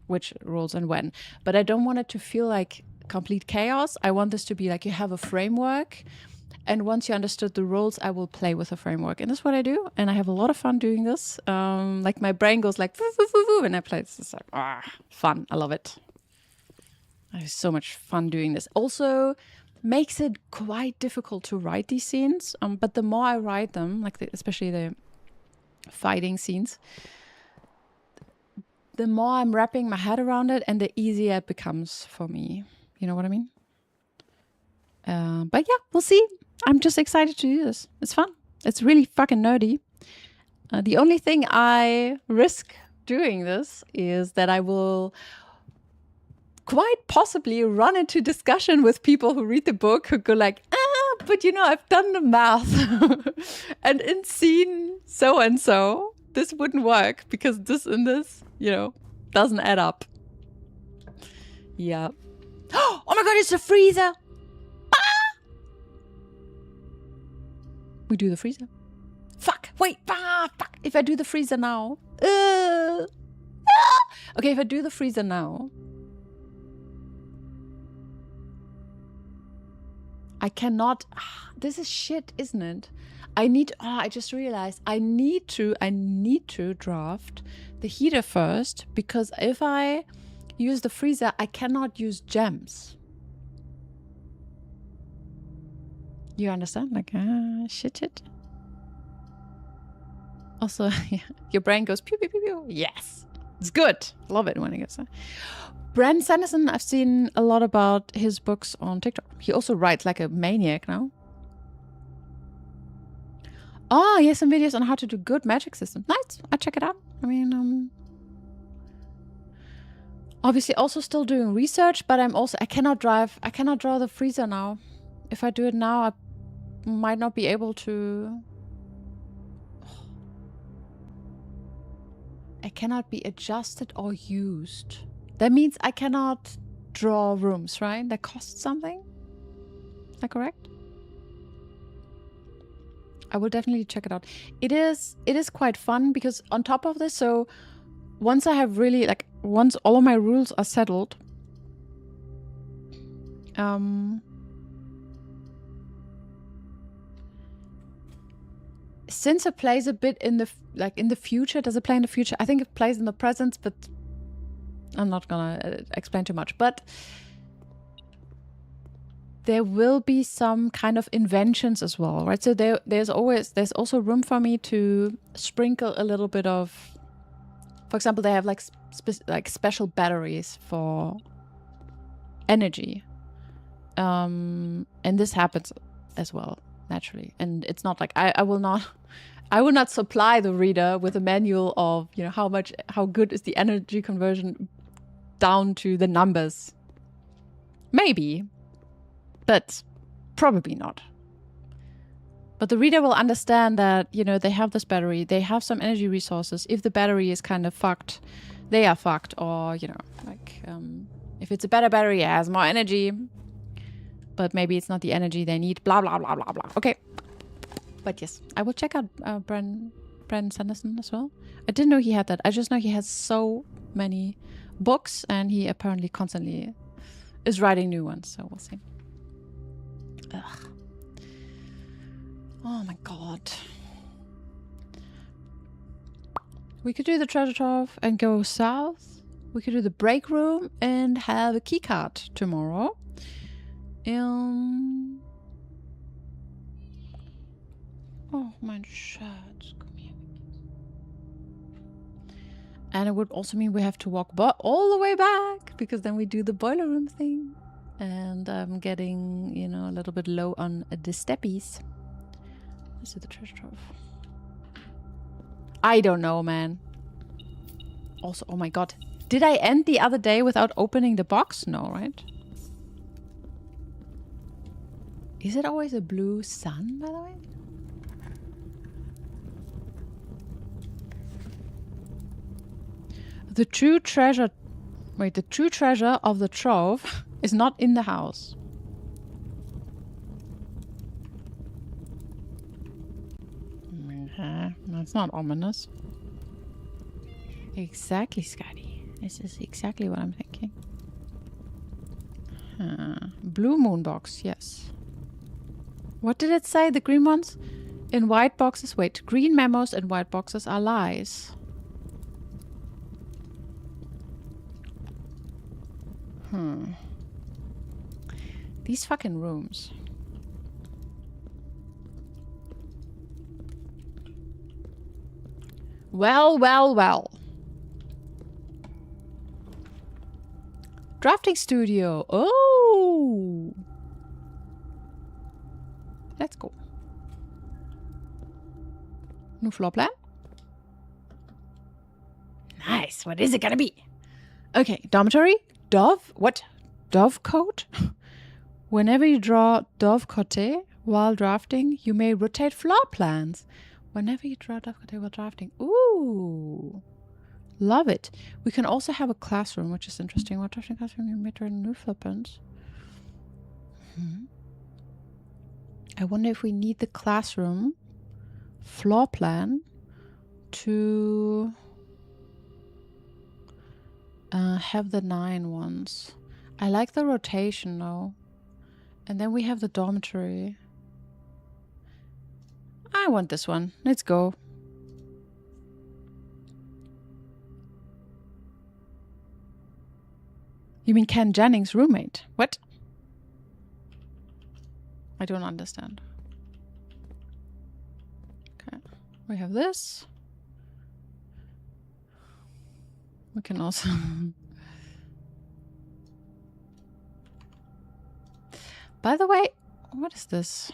which rules and when. But I don't want it to feel like complete chaos. I want this to be like you have a framework, and once you understood the rules, I will play with the framework. And that's what I do. And I have a lot of fun doing this. Like my brain goes like, woo, woo, woo, woo, and I play. It's just like, fun. I love it. I have so much fun doing this. Also makes it quite difficult to write these scenes. But the more I write them, like especially the fighting scenes, the more I'm wrapping my head around it and the easier it becomes for me. You know what I mean? But yeah, we'll see. I'm just excited to do this. It's fun. It's really fucking nerdy. The only thing I risk doing this is that I will quite possibly run into discussion with people who read the book who go like, but you know, I've done the math. And in scene so-and-so, this wouldn't work because this and this, you know, doesn't add up. Yeah. Oh my god, it's a freezer! We do the freezer. Fuck, wait, fuck. If I do the freezer now. Okay, if I do the freezer now, I cannot. This is shit, isn't it? I just realized I need to draft the heater first, because if I use the freezer, I cannot use gems. You understand? Like, shit. Also, yeah, your brain goes pew, pew, pew, pew. Yes, it's good. Love it when it gets that. Brandon Sanderson, I've seen a lot about his books on TikTok. He also writes like a maniac now. Oh, he has some videos on how to do good magic systems. Nice, I'll check it out. I mean, obviously also still doing research, but I cannot draw the freezer now. If I do it now, I might not be able to. It cannot be adjusted or used. That means I cannot draw rooms, right? That costs something. Is that correct? I will definitely check it out. It is quite fun because on top of this, so once I have really once all of my rules are settled, since it plays a bit in the future, does it play in the future? I think it plays in the present, but I'm not gonna explain too much. But there will be some kind of inventions as well, right? So there's also room for me to sprinkle a little bit of, for example, they have like special batteries for energy, and this happens as well naturally. And it's not like I will not supply the reader with a manual of, you know, how good is the energy conversion down to the numbers. Maybe. But Probably not. But the reader will understand that, you know, they have this battery, they have some energy resources. If the battery is kind of fucked, they are fucked. Or, you know, like, if it's a better battery, it has more energy. But maybe it's not the energy they need. Blah, blah, blah, blah, blah. Okay. But yes, I will check out Brandon Sanderson as well. I didn't know he had that. I just know he has so many books, and he apparently constantly is writing new ones. So we'll see. Ugh. Oh my god. We could do the treasure trove and go south. We could do the break room and have a keycard tomorrow. Oh, my shirt. Come here. And it would also mean we have to walk all the way back, because then we do the boiler room thing. And I'm getting, you know, a little bit low on the steppies. Let's do the treasure trove. I don't know, man. Also, oh my god. Did I end the other day without opening the box? No, right? Is it always a blue sun, by the way? The true treasure... Wait, the true treasure of the trove is not in the house. That's not ominous. Exactly, Scotty. This is exactly what I'm thinking. Blue moon box, yes. What did it say? The green ones? In white boxes. Wait, green memos and white boxes are lies. These fucking rooms. Well, well, well. Drafting studio. Oh. Let's go. New floor plan. Nice. What is it gonna be? Okay. Dormitory. Dove. What? Dove coat? Whenever you draw Dove Cote while drafting, you may rotate floor plans. Whenever you draw Dove Cote while drafting. Ooh. Love it. We can also have a classroom, which is interesting. While drafting classroom, you may draw new floor plans. I wonder if we need the classroom floor plan to have the 9 ones. I like the rotation though. And then we have the dormitory. I want this one. Let's go. You mean Ken Jennings' roommate? What? I don't understand. Okay. We have this. We can also... By the way, what is this?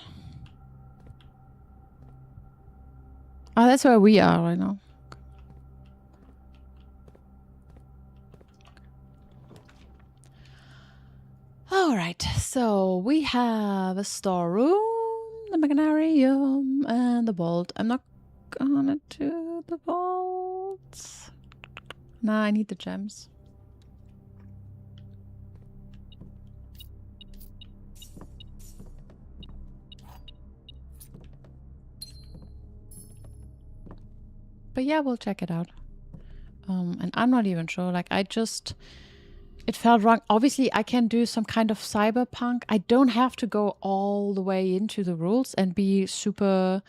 Oh, that's where we are right now. Alright, so we have a storeroom, the Machinarium, and the vault. I'm not gonna do the vault. Nah, I need the gems. But yeah, we'll check it out. And I'm not even sure, like it felt wrong. Obviously, I can do some kind of cyberpunk. I don't have to go all the way into the rules and be super,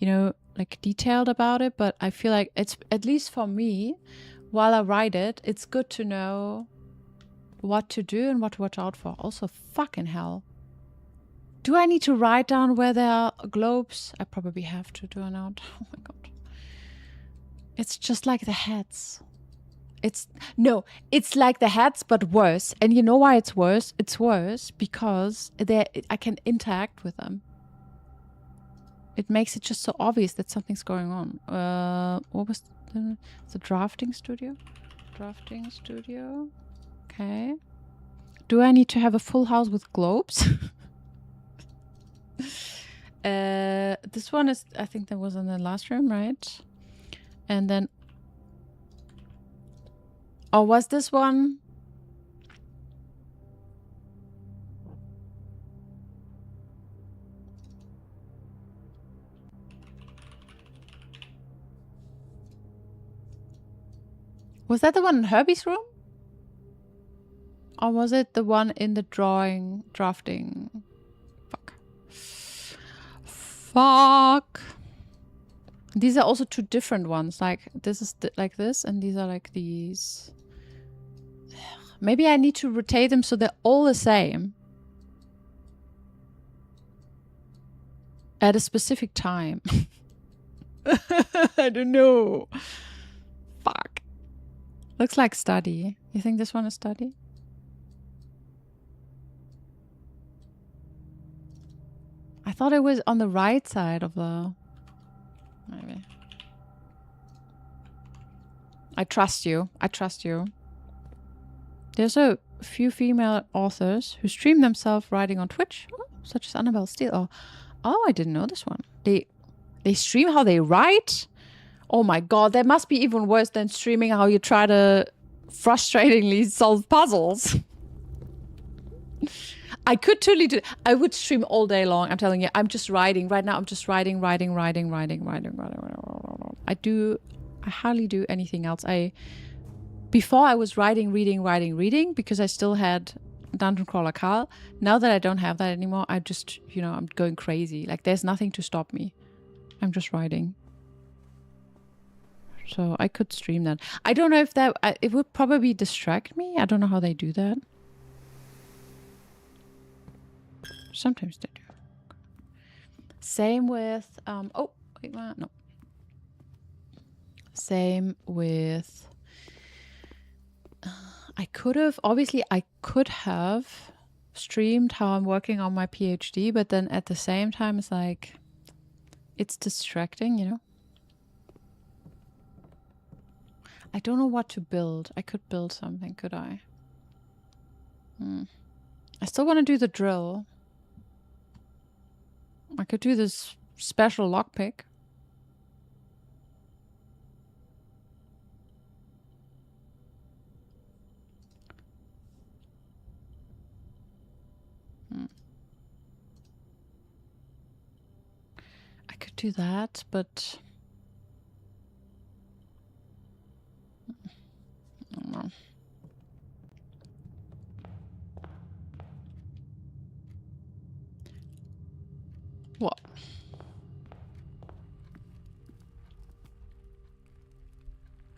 you know, like detailed about it. But I feel like it's, at least for me, while I write it, it's good to know what to do and what to watch out for. Also, fucking hell. Do I need to write down where there are globes? I probably have to do a note. Oh my god. It's just like the hats. It's like the hats, but worse. And you know why it's worse? It's worse because I can interact with them. It makes it just so obvious that something's going on. What was the drafting studio? Drafting studio. Okay. Do I need to have a full house with globes? This one is, I think that was in the last room, right? And then, oh, was this one? Was that the one in Herbie's room? Or was it the one in the drafting? Fuck. Fuck. These are also two different ones. Like, this is like this, and these are like these. Maybe I need to rotate them so they're all the same. At a specific time. I don't know. Fuck. Looks like study. You think this one is study? I thought it was on the right side of the... Maybe. I trust you. I trust you. There's a few female authors who stream themselves writing on Twitch, such as Annabelle Steele. Oh, I didn't know this one. They stream how they write? Oh my god, that must be even worse than streaming how you try to frustratingly solve puzzles. I could totally do. I would stream all day long. I'm telling you. I'm just writing right now. I'm just writing. I hardly do anything else. Before I was writing, reading because I still had Dungeon Crawler Carl. Now that I don't have that anymore, I just, I'm going crazy. Like there's nothing to stop me. I'm just writing. So I could stream that. I don't know if it would probably distract me. I don't know how they do that. Sometimes they do. Same with, oh, wait, no. Same with, I could have streamed how I'm working on my PhD, but then at the same time, it's like, it's distracting, I don't know what to build. I could build something, could I? I still want to do the drill. I could do this special lockpick. I could do that, but I don't know. What?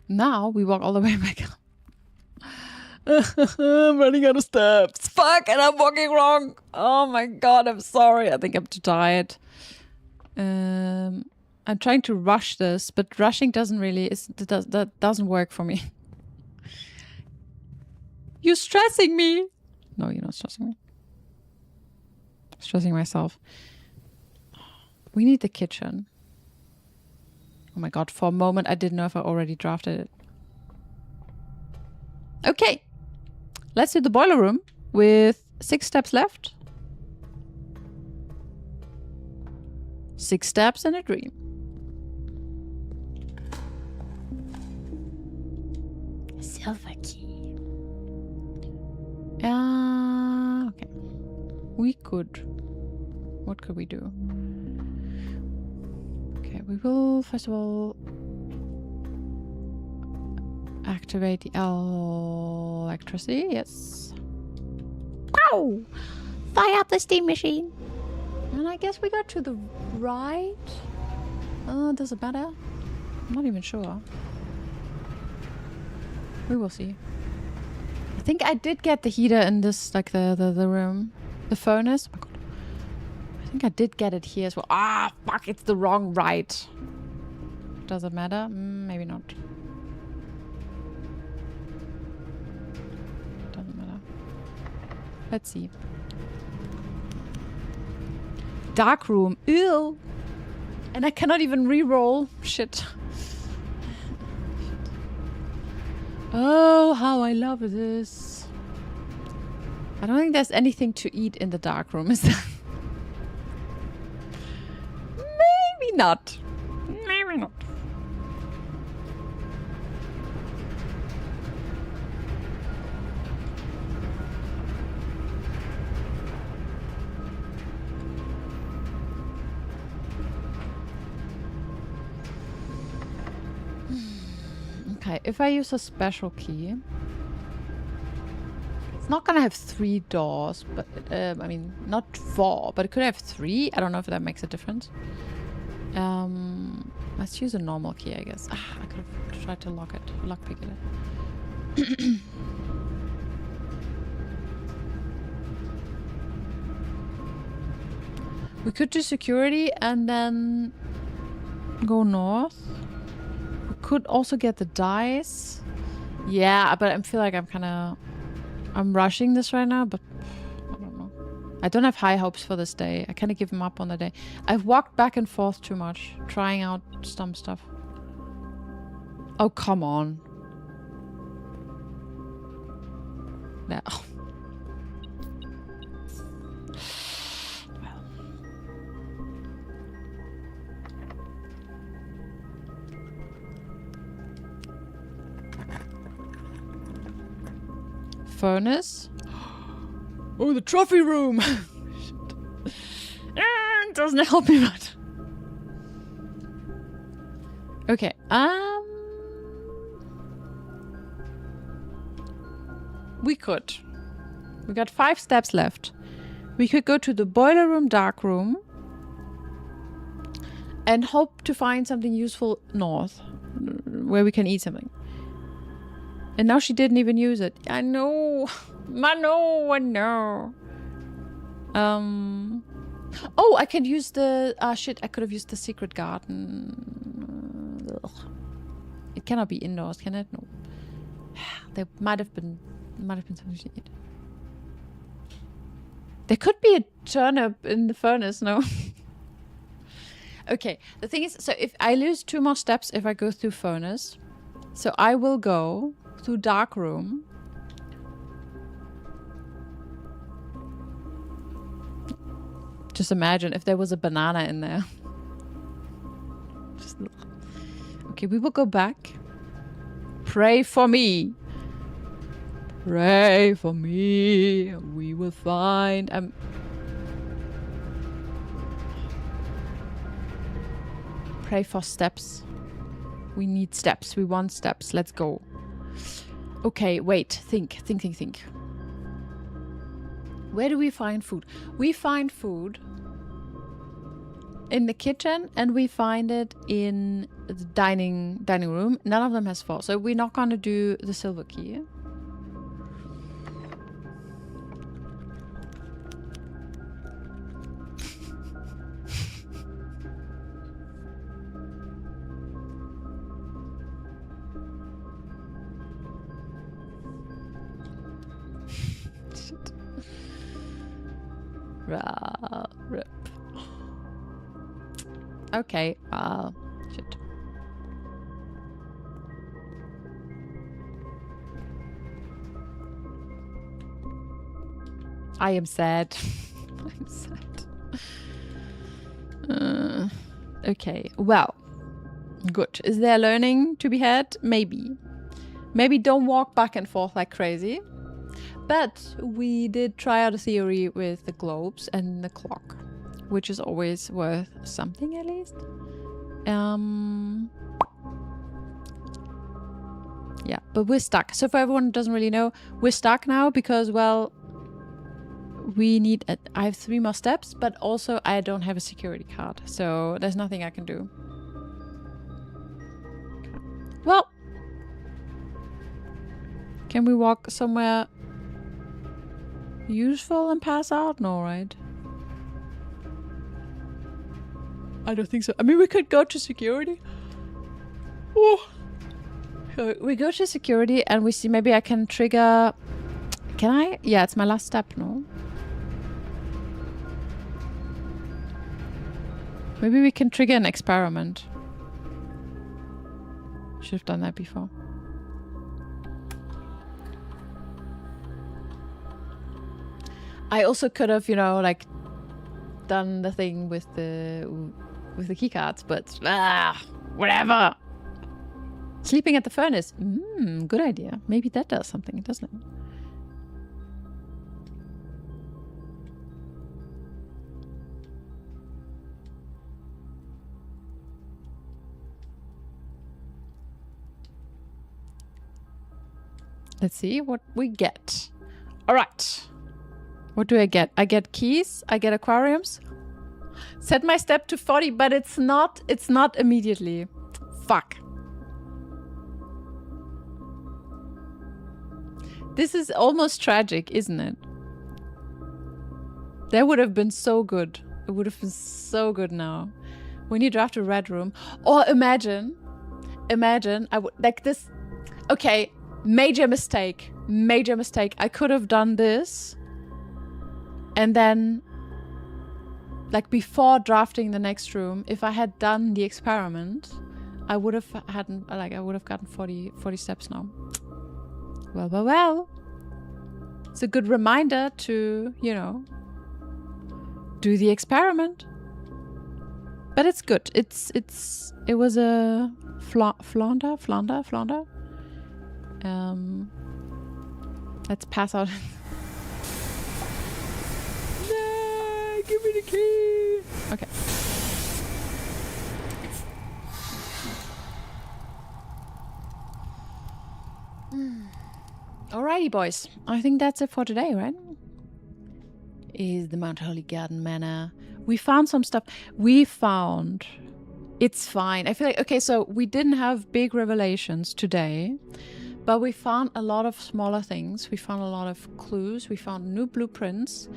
Now we walk all the way back up. I'm running out of steps. Fuck, and I'm walking wrong. Oh my god, I'm sorry. I think I'm too tired. I'm trying to rush this, but rushing doesn't really... that doesn't work for me. You're stressing me. No, you're not stressing me. I'm stressing myself. We need the kitchen. Oh my god, for a moment I didn't know if I already drafted it. Okay. Let's do the boiler room with 6 steps left. 6 steps and a dream. Silver key. Okay. We could... What could we do? Okay, we will first of all activate the electricity. Yes. Wow! Fire up the steam machine. And I guess we got to the right. Does it matter? I'm not even sure. We will see. I think I did get the heater in this, like the room. The furnace. Oh my god. I think I did get it here as well. Ah, fuck, it's the wrong right. Does it matter? Maybe not. Doesn't matter. Let's see. Dark room. Ew. And I cannot even re-roll. Shit. Oh, how I love this. I don't think there's anything to eat in the dark room, is there? not. Maybe not. Okay, if I use a special key, it's not gonna have 3 doors, but I mean, not 4, but it could have 3. I don't know if that makes a difference. Let's use a normal key, I guess. I could have tried to lockpick it. We could do security and then go north. We could also get the dice. Yeah, but I feel like I'm rushing this right now, but I don't know. I don't have high hopes for this day. I kind of give up on the day. I've walked back and forth too much, trying out some stuff. Oh, come on. No. Furnace. Oh, the trophy room. It doesn't help me much. Okay. We could. We got 5 steps left. We could go to the boiler room, dark room, and hope to find something useful north, where we can eat something. And now she didn't even use it. I know. I know. Oh, I can use the... shit, I could have used the secret garden. Ugh. It cannot be indoors, can it? No. There might have been something to eat. There could be a turnip in the furnace, no? Okay, the thing is, so if I lose 2 more steps if I go through furnace, so I will go through dark room. Just imagine if there was a banana in there. Just, okay, we will go back. Pray for me. Pray for me. We will find. Pray for steps. We need steps. We want steps. Let's go. Okay, wait. Think. Where do we find food? We find food in the kitchen and we find it in the dining room. None of them has 4. So we're not going to do the silver key. Rip. Okay, shit. I am sad. I'm sad. Okay, well. Good. Is there learning to be had? Maybe. Maybe don't walk back and forth like crazy. But we did try out a theory with the globes and the clock, which is always worth something at least. Yeah, but we're stuck. So for everyone who doesn't really know, we're stuck now because, well, we need... I have 3 more steps, but also I don't have a security card. So there's nothing I can do. Well, can we walk somewhere useful and pass out? No, right? I don't think so. I mean, we could go to security. Oh. So we go to security and we see maybe I can trigger... Can I? Yeah, it's my last step, no? Maybe we can trigger an experiment. Should have done that before. I also could have, you know, like done the thing with the with the keycards, but whatever. Sleeping at the furnace. Good idea. Maybe that does something, doesn't it? Let's see what we get. All right. What do I get? I get keys. I get aquariums. Set my step to 40, but it's not immediately. Fuck. This is almost tragic, isn't it? That would have been so good. It would have been so good now. When you draft a red room. Or imagine, I would like this. Okay, major mistake. I could have done this. And then, like before drafting the next room, if I had done the experiment, I would have gotten 40 steps now. Well. It's a good reminder to, you know, do the experiment. But it's good. It was a flounder. Let's pass out. No, give me the key. Okay. Alrighty, boys. I think that's it for today, right? Is the Mount Holy Garden Manor. We found some stuff. It's fine. I feel like, okay, so we didn't have big revelations today, but we found a lot of smaller things. We found a lot of clues. We found new blueprints.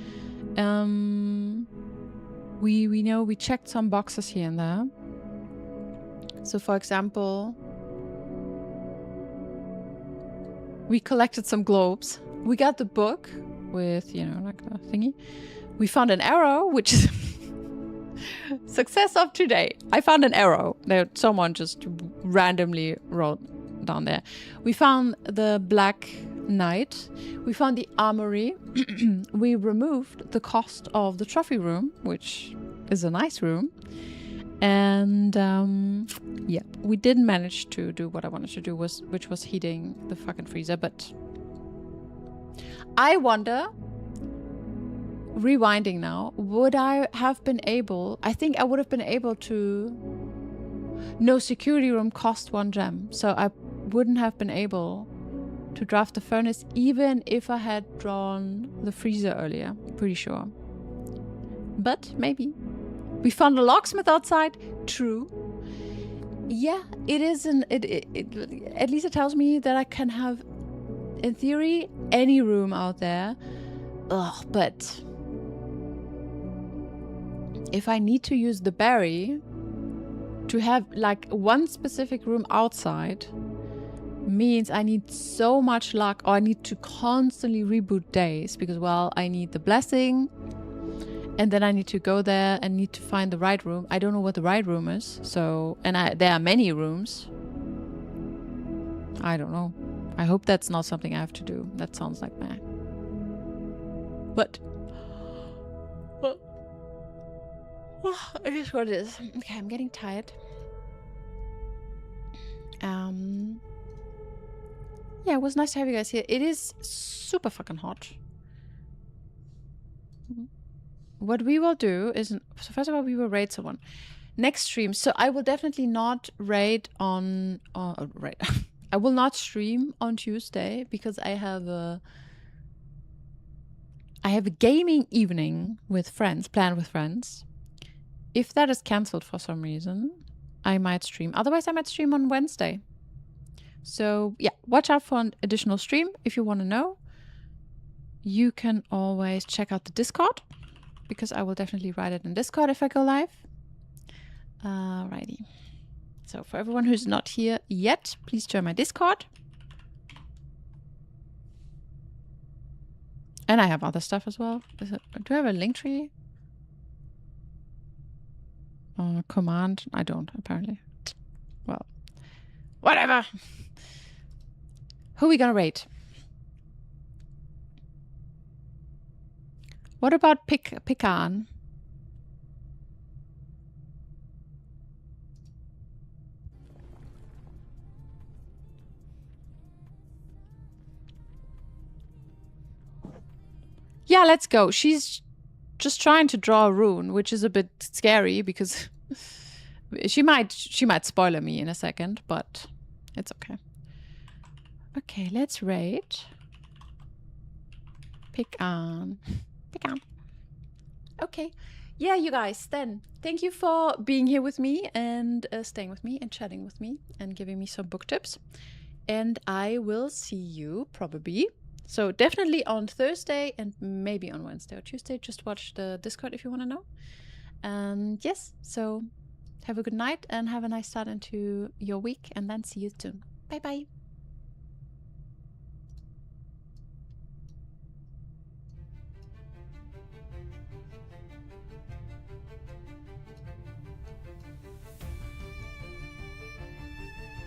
We know we checked some boxes here and there. So, for example, we collected some globes. We got the book with, you know, like a thingy. We found an arrow, which is success of today. I found an arrow that someone just randomly wrote down there. We found the Black Knight. We found the armory. We removed the cost of the trophy room, which is a nice room. And yeah, we didn't manage to do what I wanted to do, which was heating the fucking freezer. But I wonder, rewinding now, would I have been able? I think I would have been able to. No, security room cost 1 gem, so I wouldn't have been able to draft the furnace even if I had drawn the freezer earlier. Pretty sure. But maybe. We found a locksmith outside. True. Yeah, it is at least it tells me that I can have, in theory, any room out there. Ugh, but if I need to use the berry to have like one specific room outside, means I need so much luck, or I need to constantly reboot days because, well, I need the blessing. And then I need to go there and need to find the right room. I don't know what the right room is. So, and there are many rooms. I don't know. I hope that's not something I have to do. That sounds like meh. But it is what it is. Okay, I'm getting tired. Yeah, it was nice to have you guys here. It is super fucking hot. What we will do is, so first of all, we will raid someone. Next stream, so I will definitely not raid on, I will not stream on Tuesday because I have a gaming evening with friends, planned with friends. If that is cancelled for some reason, I might stream. Otherwise, I might stream on Wednesday. So yeah, watch out for an additional stream if you want to know. You can always check out the Discord, because I will definitely write it in Discord if I go live. Alrighty. So for everyone who's not here yet, please join my Discord. And I have other stuff as well. Do I have a link tree? Command? I don't, apparently. Well, whatever. Who are we gonna rate? What about Pican? Yeah, let's go. She's just trying to draw a rune, which is a bit scary because she might spoiler me in a second, but it's okay. Okay, let's raid. Pick on. Pick on. Okay. Yeah, you guys, then thank you for being here with me and staying with me and chatting with me and giving me some book tips. And I will see you probably. So definitely on Thursday and maybe on Wednesday or Tuesday. Just watch the Discord if you want to know. And yes, so have a good night and have a nice start into your week, and then see you soon. Bye bye.